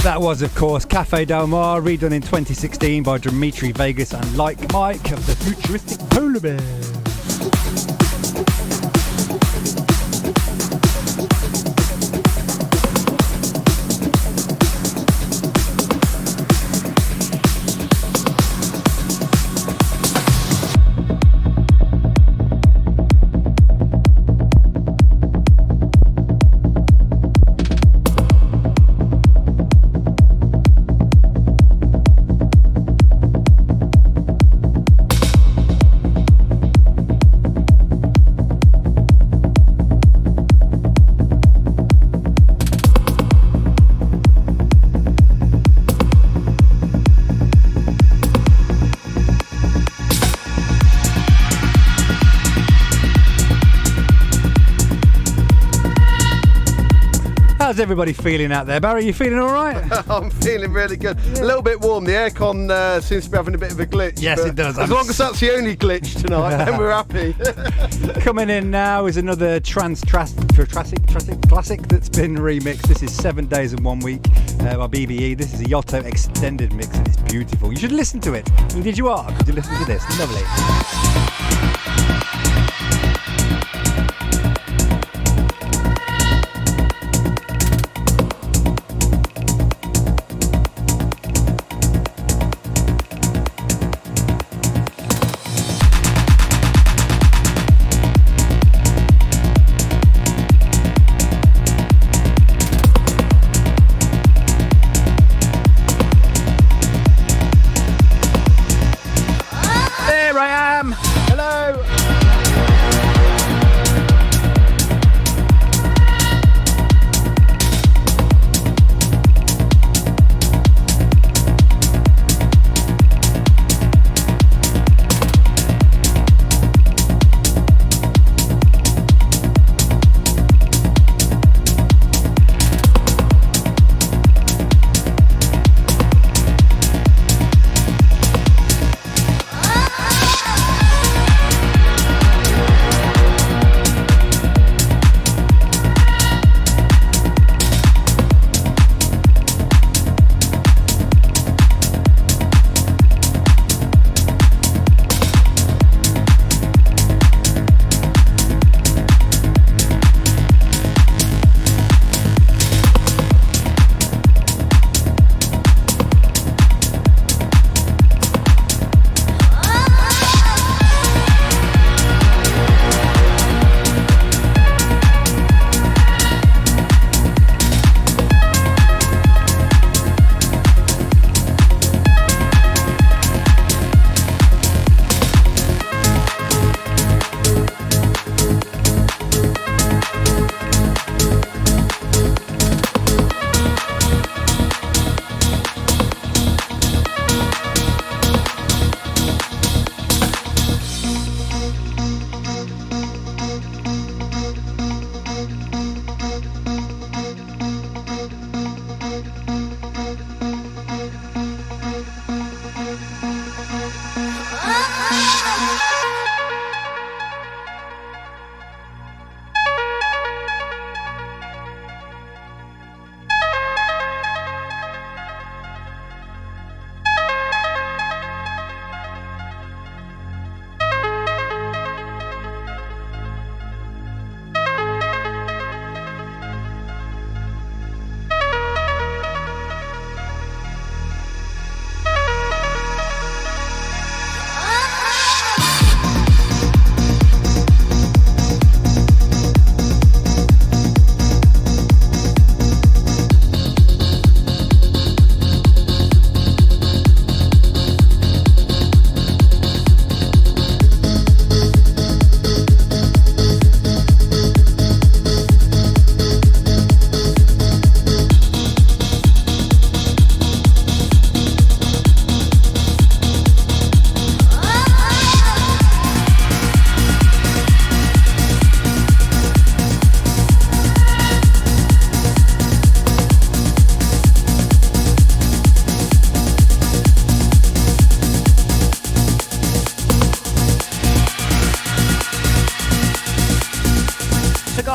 Speaker 3: That was, of course, Cafe Del Mar, redone in 2016 by Dimitri Vegas and Like Mike of the futuristic Polar Bears. How's everybody feeling out there? Barry, you feeling all right?
Speaker 2: I'm feeling really good. A little bit warm. The aircon seems to be having a bit of a glitch.
Speaker 3: Yes, it does.
Speaker 2: As long as that's the only glitch tonight, then we're happy.
Speaker 3: Coming in now is another classic that's been remixed. This is 7 Days and 1 Week by BBE. This is a Yotto extended mix and it's beautiful. You should listen to it. Indeed you are. Could you listen to this? Lovely.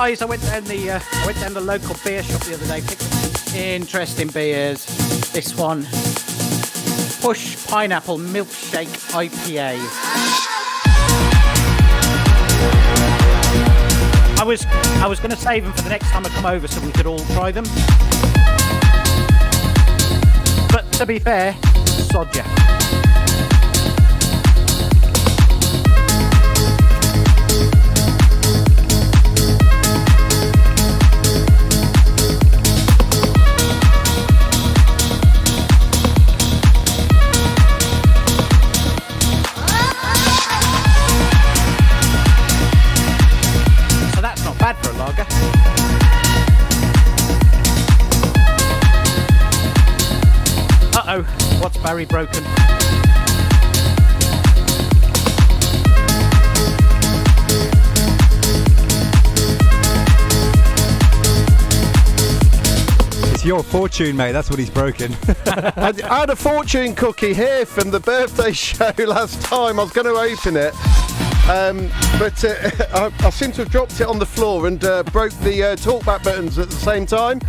Speaker 1: guys, I went down the local beer shop the other day, picked up some interesting beers. This one, Push Pineapple Milkshake IPA. I was going to save them for the next time I come over so we could all try them. But to be fair, sod ya. For a lager. Uh-oh, what's Barry broken?
Speaker 3: your fortune, mate. That's what he's broken.
Speaker 2: I had a fortune cookie here from the birthday show last time. I was going to open it. But I seem to have dropped it on the floor and broke the talkback buttons at the same time.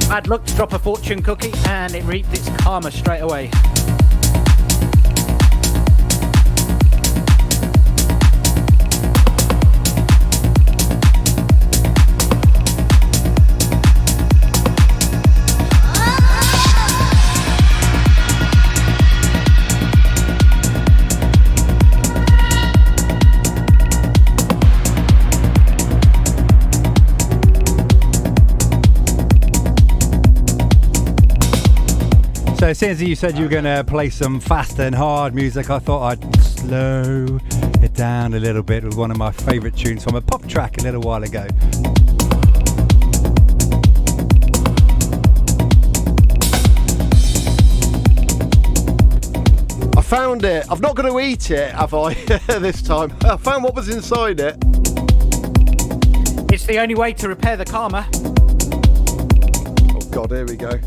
Speaker 1: Bad luck to drop a fortune cookie and it reaped its karma straight away.
Speaker 3: So since you said you were going to play some fast and hard music, I thought I'd slow it down a little bit with one of my favourite tunes from a pop track a little while ago.
Speaker 2: I found it. I'm not going to eat it, have I, this time? I found what was inside it.
Speaker 1: It's the only way to repair the karma.
Speaker 2: Oh, God, here we go.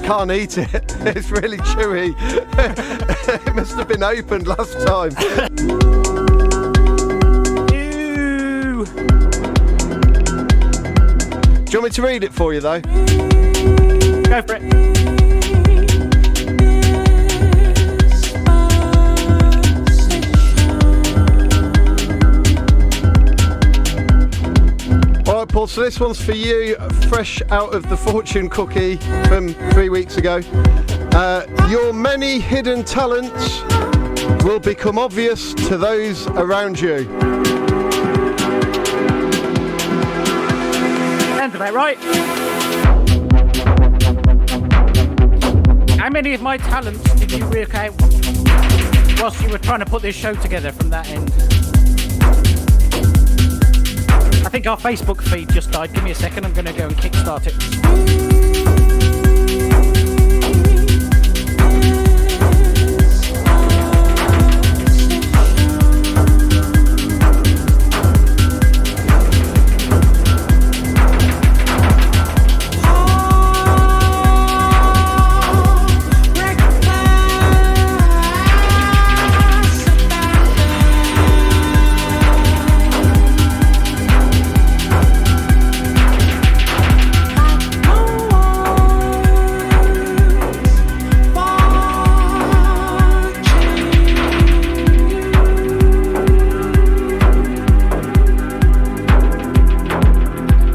Speaker 2: Can't eat it. It's really chewy. It must have been opened last time.
Speaker 1: Ew.
Speaker 2: Do you want me to read it for you though?
Speaker 1: Go for it.
Speaker 2: Alright Paul, so this one's for you, fresh out of the fortune cookie from 3 weeks ago. Your many hidden talents will become obvious to those around you.
Speaker 1: Sounds about right. How many of my talents did you work out whilst you were trying to put this show together from that end? I think our Facebook feed just died. Give me a second, I'm going to go and kickstart it.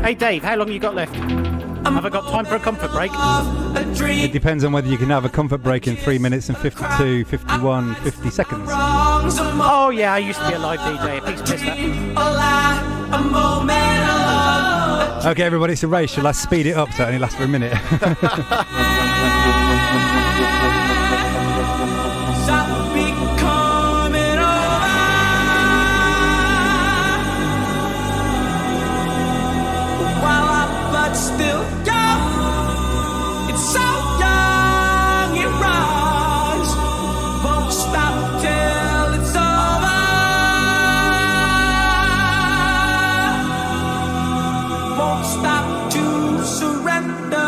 Speaker 1: 'Hey Dave, how long you got left? Have I got time for a comfort break?
Speaker 3: It depends on whether you can have a comfort break in 3 minutes and 52, 51, 50 seconds.
Speaker 1: Oh yeah, I used to be a live DJ. Please miss that.
Speaker 3: Okay, everybody, it's a race. Shall I speed it up so it only lasts for a minute?
Speaker 6: Still young, it's so young, it runs. Won't stop till it's over. Won't stop to surrender.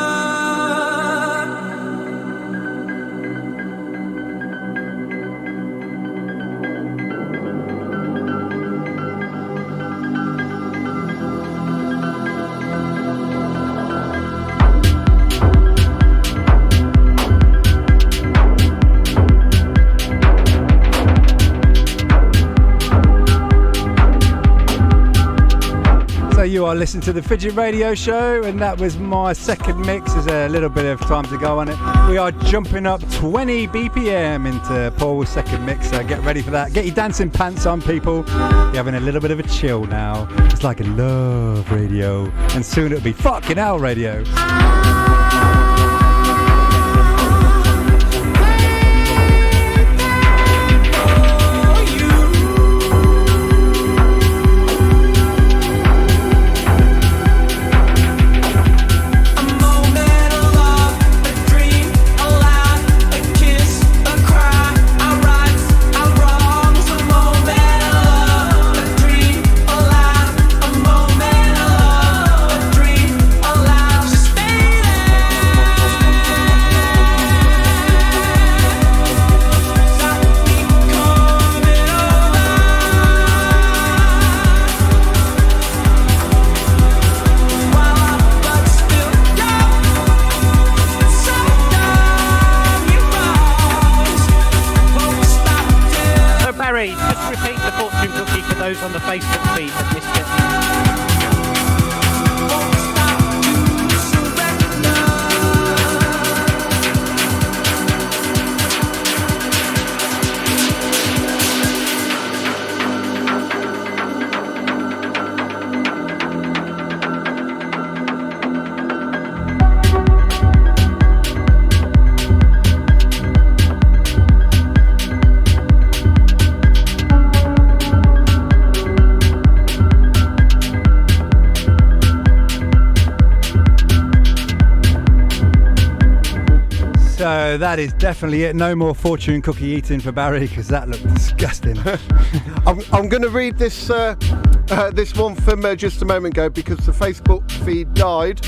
Speaker 3: So you are listening to the Fidget Radio Show, and that was my second mix. There's a little bit of time to go on it. We are jumping up 20 BPM into Paul's second mix, so get ready for that. Get your dancing pants on, people. You're having a little bit of a chill now. It's like a love radio, and soon it'll be fucking hell radio. So that is definitely it. No more fortune cookie eating for Barry because that looked disgusting.
Speaker 2: I'm going to read this this one from just a moment ago because the Facebook feed died.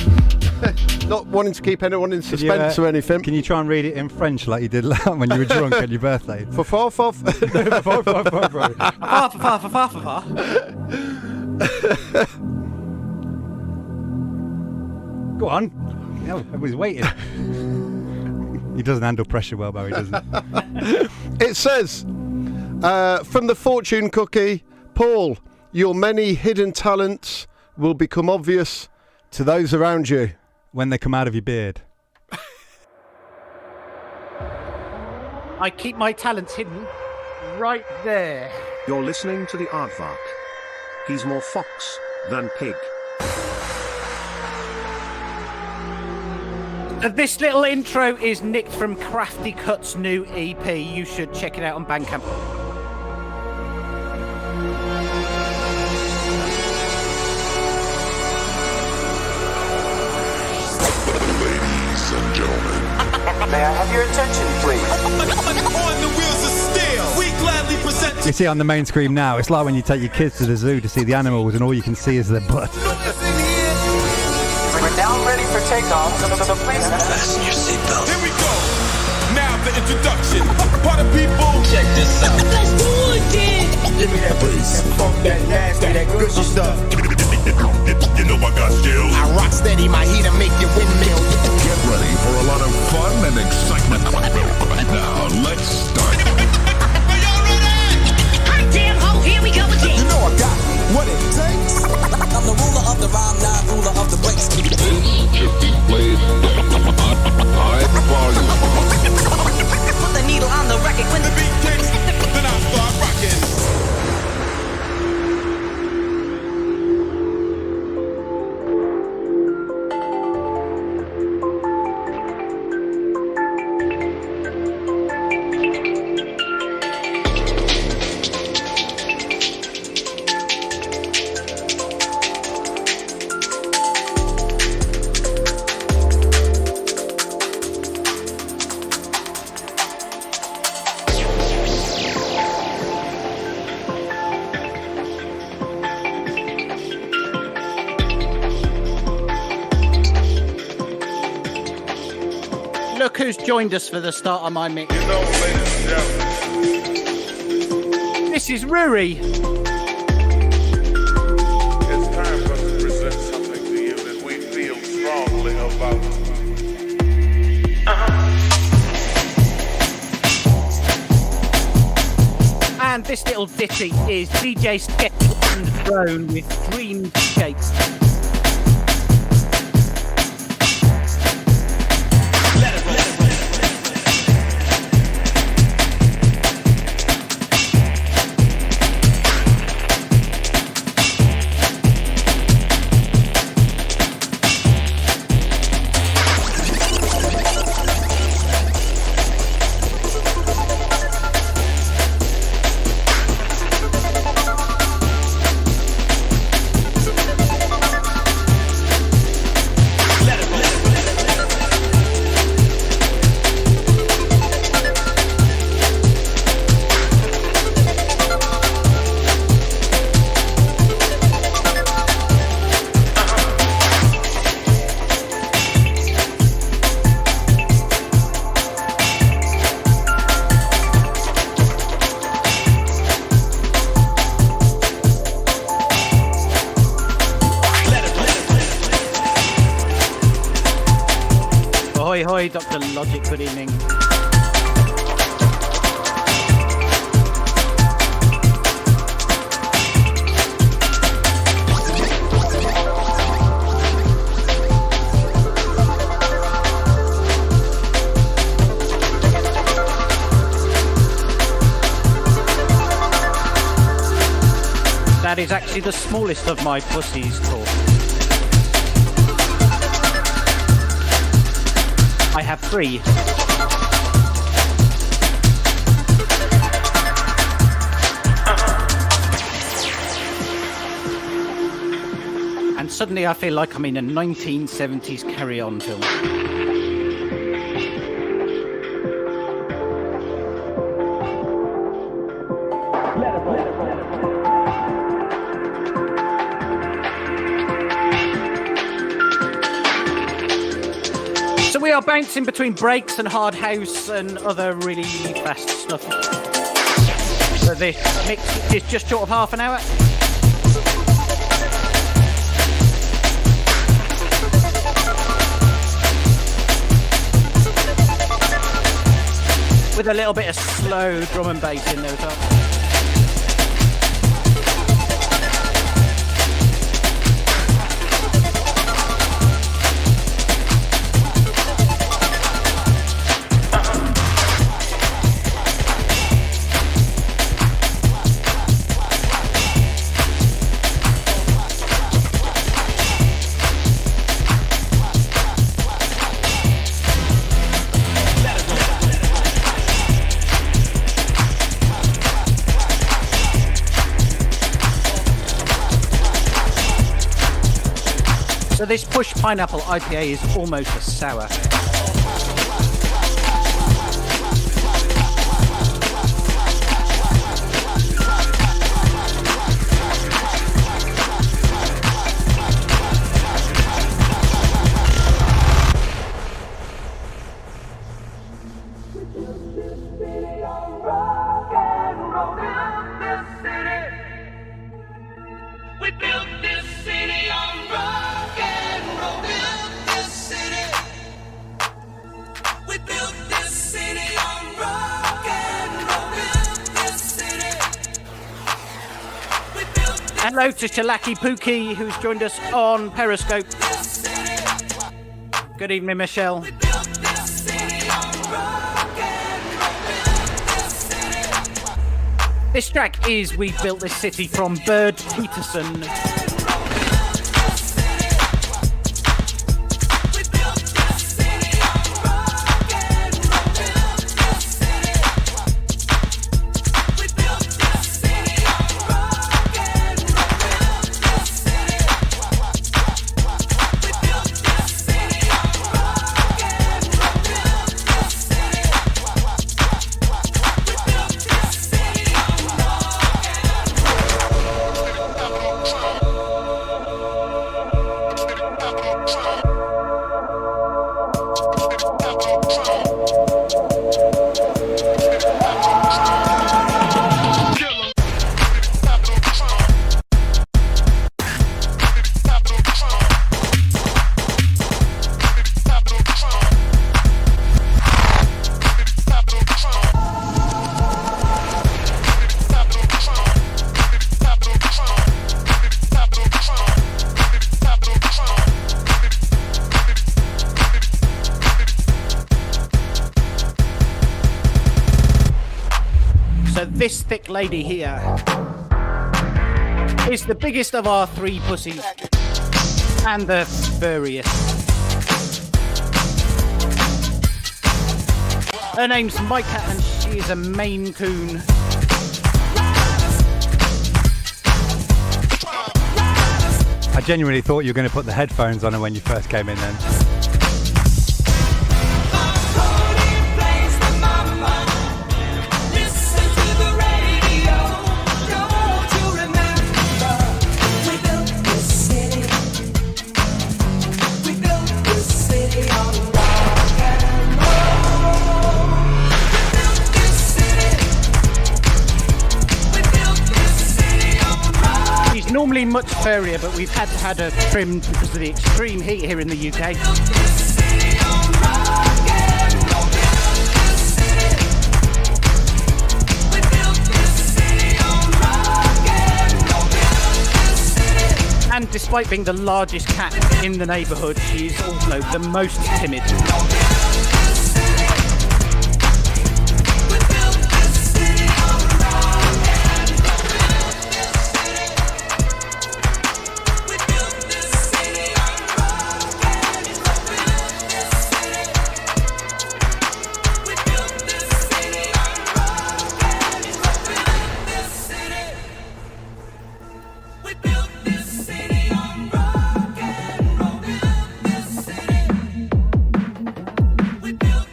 Speaker 2: Not wanting to keep anyone in suspense or anything.
Speaker 3: Can you try and read it in French like you did when you were drunk on your birthday?
Speaker 2: For far.
Speaker 3: Go on. Hell, everybody's waiting. He doesn't handle pressure well, Barry, doesn't he?
Speaker 2: It says, from the fortune cookie, Paul, your many hidden talents will become obvious to those around you.
Speaker 3: When they come out of your beard.
Speaker 1: I keep my talents hidden right there.
Speaker 10: You're listening to the Aardvark. He's more fox than pig.
Speaker 1: This little intro is nicked from Crafty Cut's new EP. You should check it out on Bandcamp.
Speaker 11: Ladies and gentlemen.
Speaker 12: May I have your attention, please?
Speaker 6: On the wheels of steel, we gladly present.
Speaker 3: You see it on the main screen now. It's like when you take your kids to the zoo to see the animals and all you can see is their butt.
Speaker 12: We're now ready for takeoff, so please
Speaker 4: Fasten your seatbelt.
Speaker 6: Here we go. Now the introduction. Party people,
Speaker 4: Check this out.
Speaker 8: Let's do it again.
Speaker 6: give me that bass, that funk, that nasty, that gushy stuff.
Speaker 11: You know I got skills.
Speaker 6: I rock steady, my heater make you windmill.
Speaker 11: Get ready for a lot of fun and excitement. Now let's start.
Speaker 6: Are y'all ready?
Speaker 8: Hot damn ho, here we go again.
Speaker 6: You know I got what it takes.
Speaker 12: I'm the ruler of the rhyme, not ruler of the breaks.
Speaker 11: This should be played high volume.
Speaker 12: Put the needle on the record when
Speaker 6: The beat kicks, then I start rocking.
Speaker 1: Look who's joined us for the start of my mix.
Speaker 11: You know, ladies and gentlemen,
Speaker 1: This is Ruri.
Speaker 11: it's time for us to present something to you that we feel strongly about.
Speaker 1: And this little ditty is DJ Sketch and Drone with Dreamscapes. Ahoy, hoy, Dr. Logic, good evening. That is actually the smallest of my pussies talk. I have 3. And suddenly I feel like I'm in a 1970s Carry On film. we are bouncing between breaks and hard house and other really fast stuff. So this mix is just short of half an hour. With a little bit of slow drum and bass in there as well. So this Push Pineapple IPA is almost a sour. Hello to Shalaki Pookie, who's joined us on Periscope. Good evening, Michelle. This track is We Built This City from Bird Peterson. This thick lady here is the biggest of our three pussies and the furriest. Her name's Micah and she is a Maine Coon.
Speaker 3: I genuinely thought you were going to put the headphones on her when you first came in then.
Speaker 1: Normally much furrier, but we've had to have her trimmed because of the extreme heat here in the UK. And despite being the largest cat in the neighbourhood, she is also the most timid.
Speaker 4: We built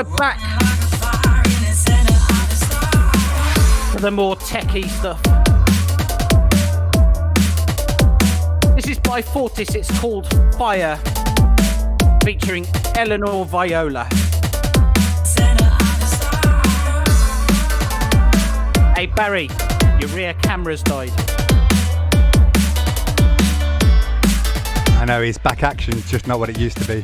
Speaker 1: go back to the more techie stuff. This is by Fortis, it's called Fire, featuring Eleanor Viola. Hey Barry, your rear camera's died.
Speaker 3: I know, his back action's just not what it used to be.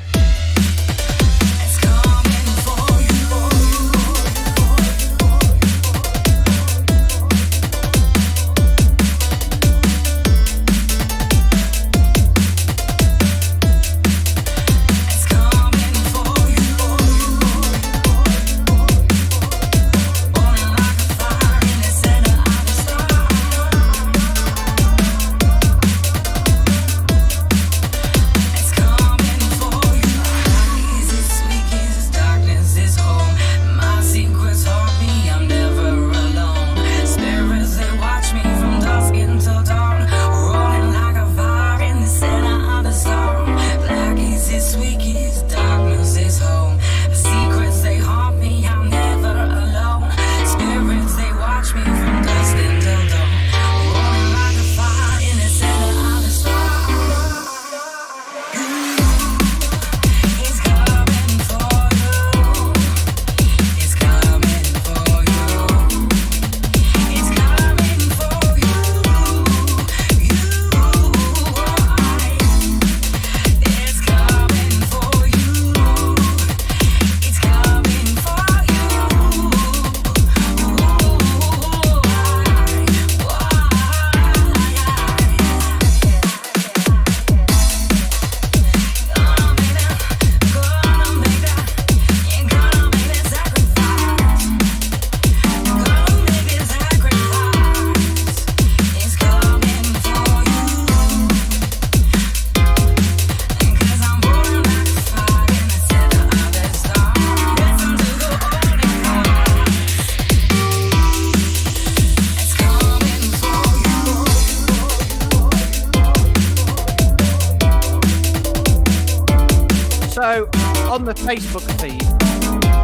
Speaker 1: So, on the Facebook feed,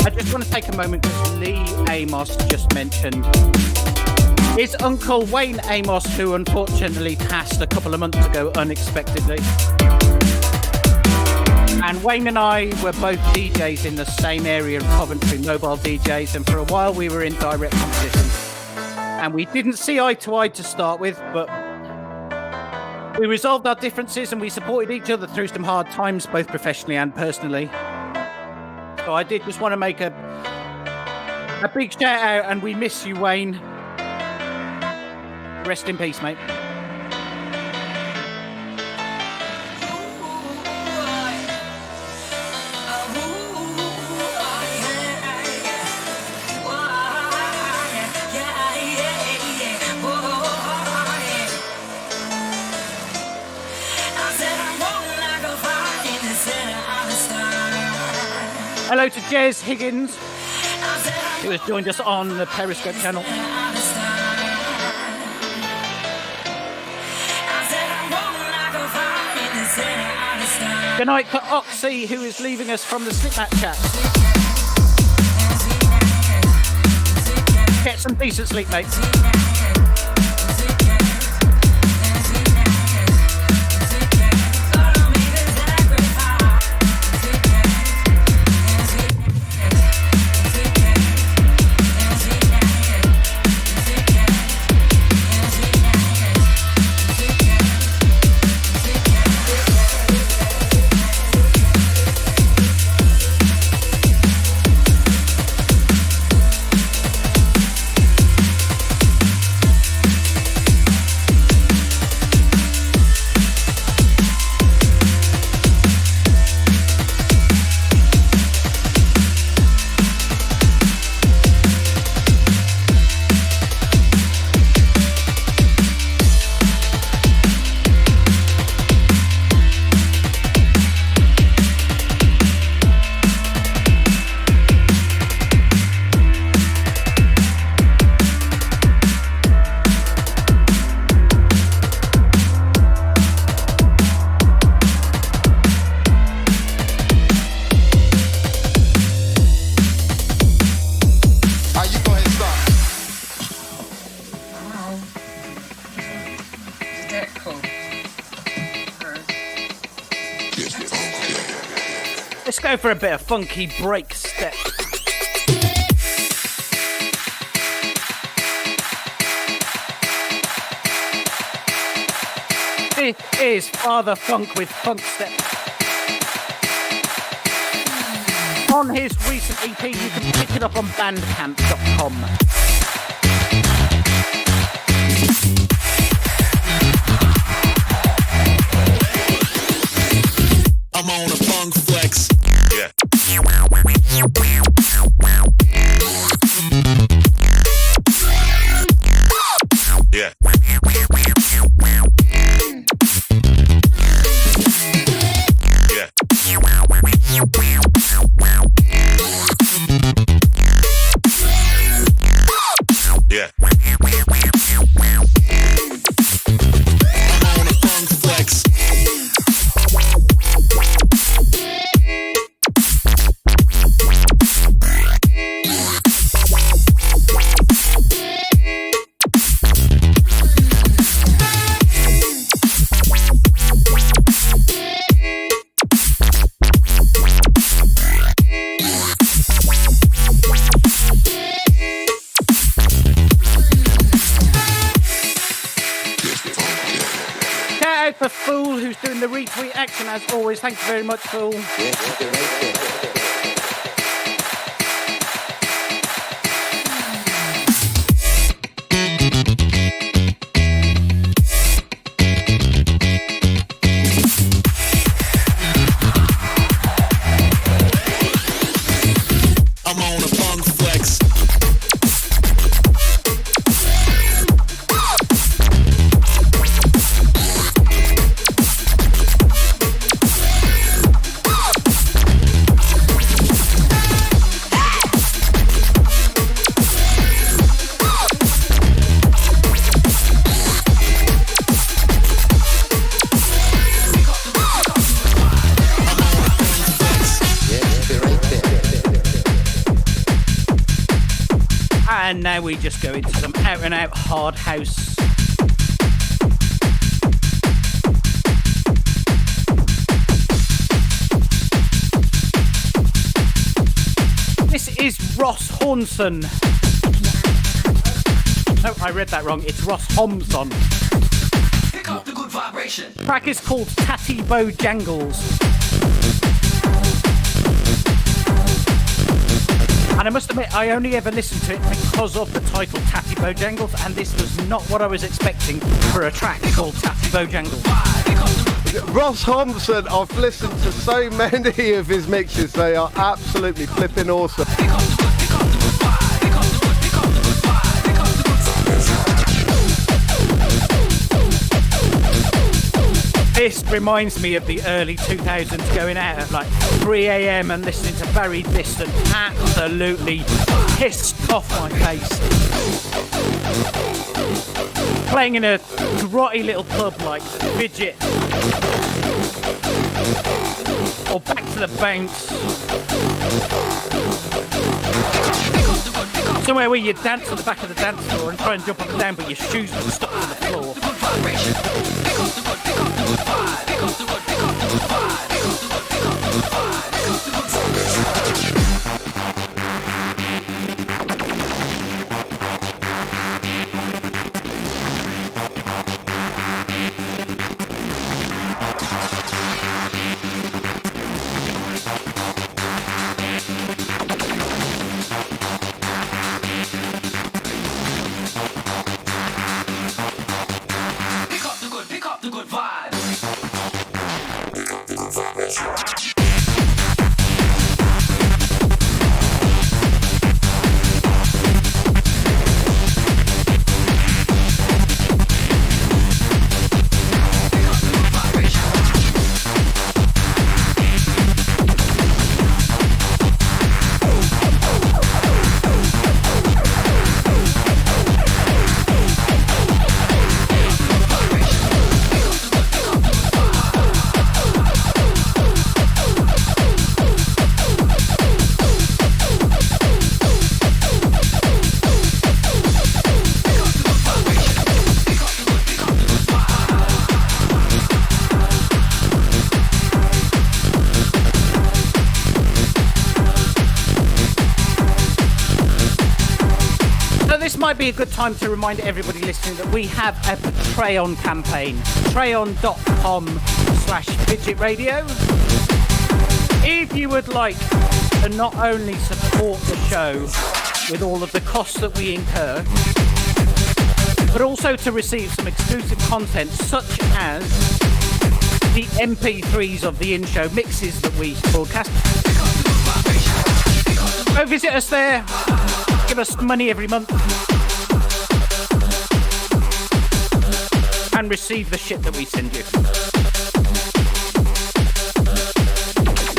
Speaker 1: I just want to take a moment because Lee Amos just mentioned his uncle Wayne Amos, who unfortunately passed a couple of months ago unexpectedly. And Wayne and I were both DJs in the same area of Coventry, mobile DJs, and for a while we were in direct competition. And we didn't see eye to eye to start with, but we resolved our differences and we supported each other through some hard times, both professionally and personally. So I did just want to make a big shout out, and we miss you, Wayne. Rest in peace, mate. Hello to Jez Higgins, who has joined us on the Periscope channel. Good night to Oxy, who is leaving us from the Slipmat chat. Get some decent sleep, mate. Let's go for a bit of funky break step. This is Father Funk with Funk Step. On his recent EP, you can pick it up on bandcamp.com.
Speaker 5: I'm on a funk flex. Yeah. Yeah. Yeah. I'm on a funk flex.
Speaker 1: For Fool, who's doing the retweet action as always. Thank you very much, Fool.
Speaker 5: I'm on a funk flex.
Speaker 1: And now we just go into some out and out hard house. This is Ross Hornson. No, I read that wrong. It's Ross Homson.
Speaker 12: Pick up the good vibration.
Speaker 1: The track is called Tatty Bojangles. And I must admit, I only ever listened to it because of the title Tatty Bojangles, and this was not what I was expecting for a track called Tatty Bojangles.
Speaker 2: Ross Thompson, I've listened to so many of his mixes, they are absolutely flipping awesome.
Speaker 1: This reminds me of the early 2000s, going out at like 3 a.m. and listening to Barry Distant, absolutely pissed off my face. Playing in a grotty little club like Fidget, or Back to the Bounce. Somewhere where you dance at the back of the dance floor and try and jump up and down, but your shoes are stuck to the floor.
Speaker 12: Pick up the good vibe.
Speaker 1: might be a good time to remind everybody listening that we have a Patreon campaign. Patreon.com/Fidget Radio. If you would like to not only support the show with all of the costs that we incur, but also to receive some exclusive content such as the MP3s of the in-show mixes that we broadcast. Go visit us there, give us money every month, and receive the shit that we send you.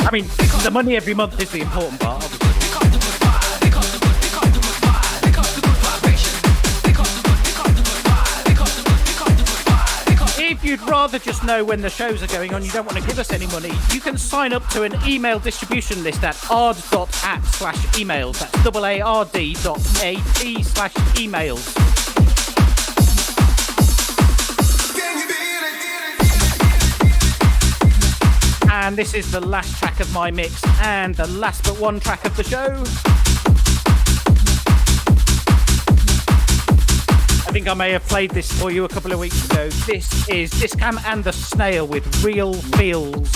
Speaker 1: I mean, the money every month is the important part, obviously. If you'd rather just know when the shows are going on, you don't want to give us any money, you can sign up to an email distribution list at ard.at/emails. That's AARD.at/emails. And this is the last track of my mix and the last but one track of the show. I think I may have played this for you a couple of weeks ago. This is Discam and the Snail with Real Feels.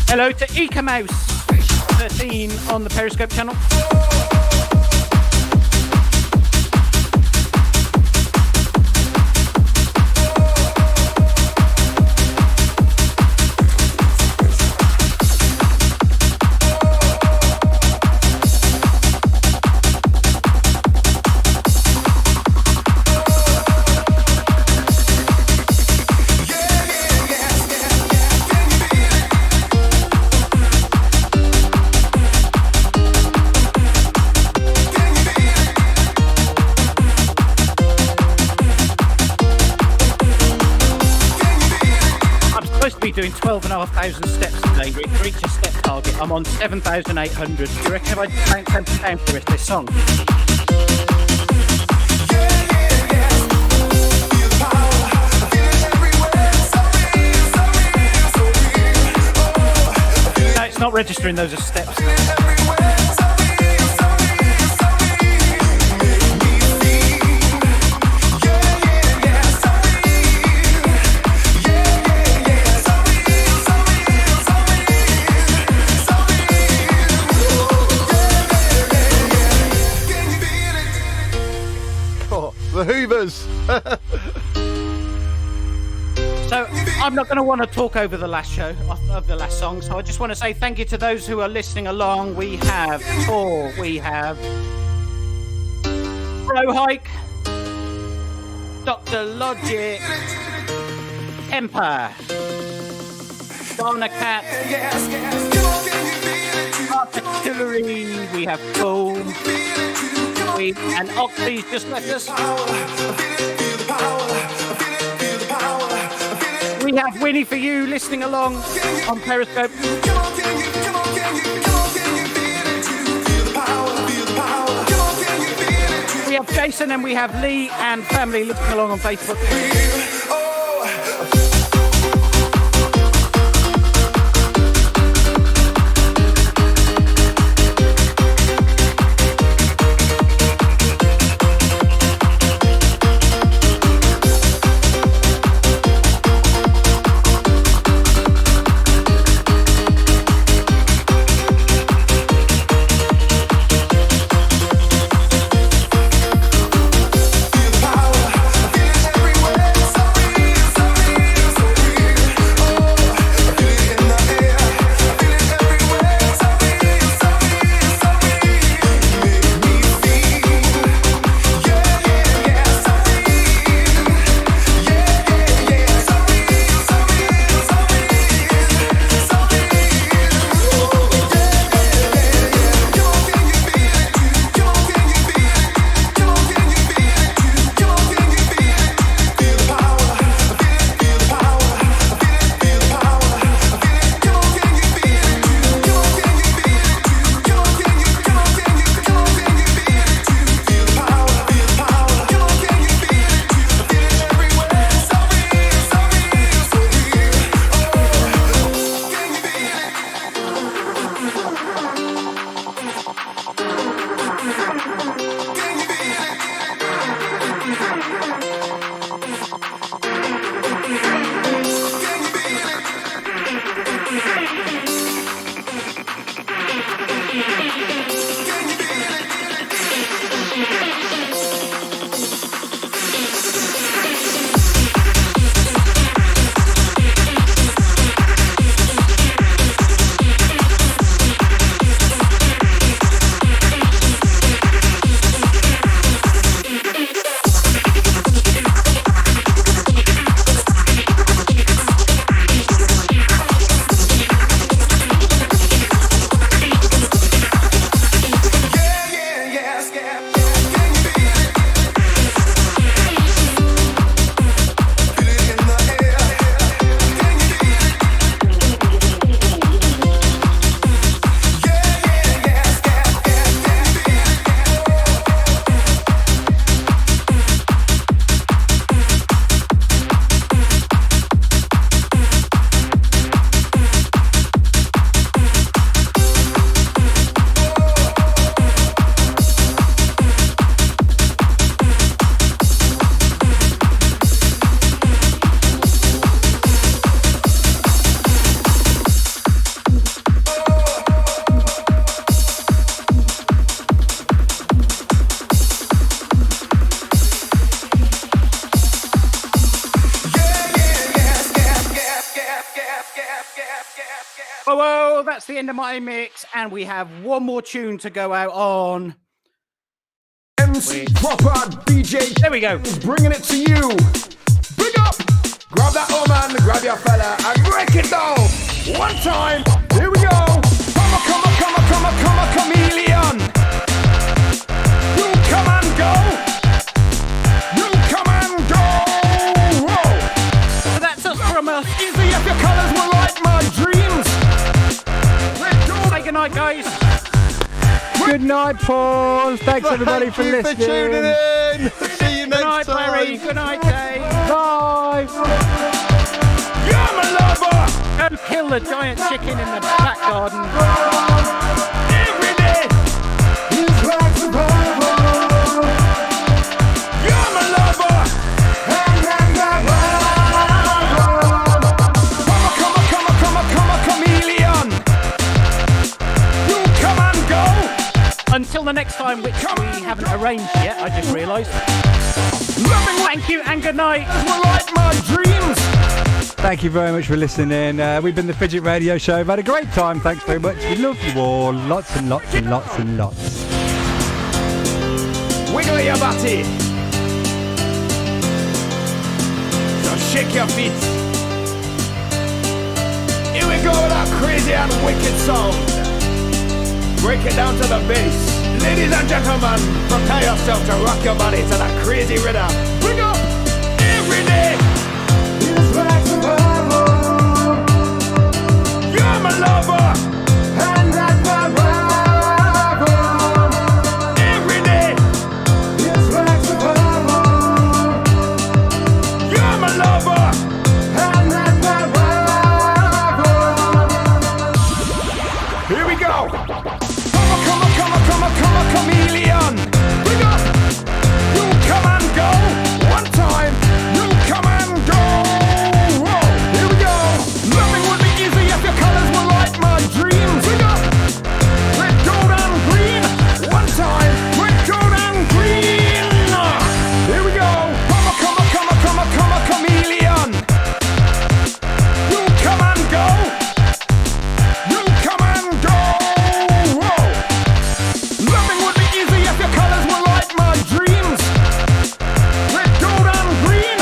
Speaker 1: Hello to EcoMouse13 on the Periscope channel. Doing 12,500 steps today to reach a step target. I'm on 7,800. Do you reckon if I count 10 pounds for this song? No, it's not registering those as steps.
Speaker 2: The Hoovers.
Speaker 1: So I'm not going to want to talk over the last show of the last song, so I just want to say thank you to those who are listening along. We have Tor, we have Bro Hike, Dr. Logic, Temper, Donna Cat, Artillery, we have Boom, and Oxley's just left us. We have Winnie for you listening along on Periscope. We have Jason and we have Lee and family listening along on Facebook. Oh, that's the end of my mix, and we have one more tune to go out on.
Speaker 13: MC Proper DJ.
Speaker 1: There we go.
Speaker 13: Bringing it to you. Big up. Grab that woman, grab your fella, and break it down. One time. Here we go. Come on, chameleon. You come and go. You come and go. Whoa.
Speaker 1: So that's us from us.
Speaker 13: Easy if your colors were like my dreams.
Speaker 1: Say goodnight, guys.
Speaker 3: Good night, Paul. Thanks everybody for listening.
Speaker 2: Thank you for tuning in. See you next
Speaker 1: Good night,
Speaker 2: time.
Speaker 1: Larry. Good night, Dave.
Speaker 3: Bye.
Speaker 13: You're my lover.
Speaker 1: Go kill the giant chicken in the back garden.
Speaker 13: Every day. It's like survival. You're my lover. Come on, chameleon. You come and go.
Speaker 1: Until the next time, which we haven't arranged yet, I just realised. Thank you and good night.
Speaker 13: Were like my dreams.
Speaker 3: Thank you very much for listening. We've been the Fidget Radio Show. We've had a great time. Thanks very much. We love you all. Lots and lots and lots and lots.
Speaker 13: Wiggle your body. So shake your feet. Here we go with our crazy and wicked sound. Break it down to the bass. Ladies and gentlemen, prepare yourself to rock your body to that crazy rhythm. Bring up every day. It's like survival. You're my lover. And that's my rival. Every day. It's like survival. You're my lover. And that's my rival. Here we go. Come on, chameleon. Bring up. You come and go. One time. You come and go. Whoa. Here we go. Nothing would be easy if your colors were like my dreams. Bring up. Red, gold, and green. One time. Red, gold, and green. Here we go. Come on, chameleon. You come and go. You come and go. Whoa. Nothing would be easy if your colors were like my dreams. Red, gold, and green.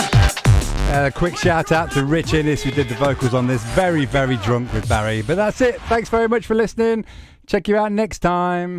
Speaker 3: A quick shout out to Rich Innes, who did the vocals on this. Very, very drunk with Barry. But that's it. Thanks very much for listening. Check you out next time.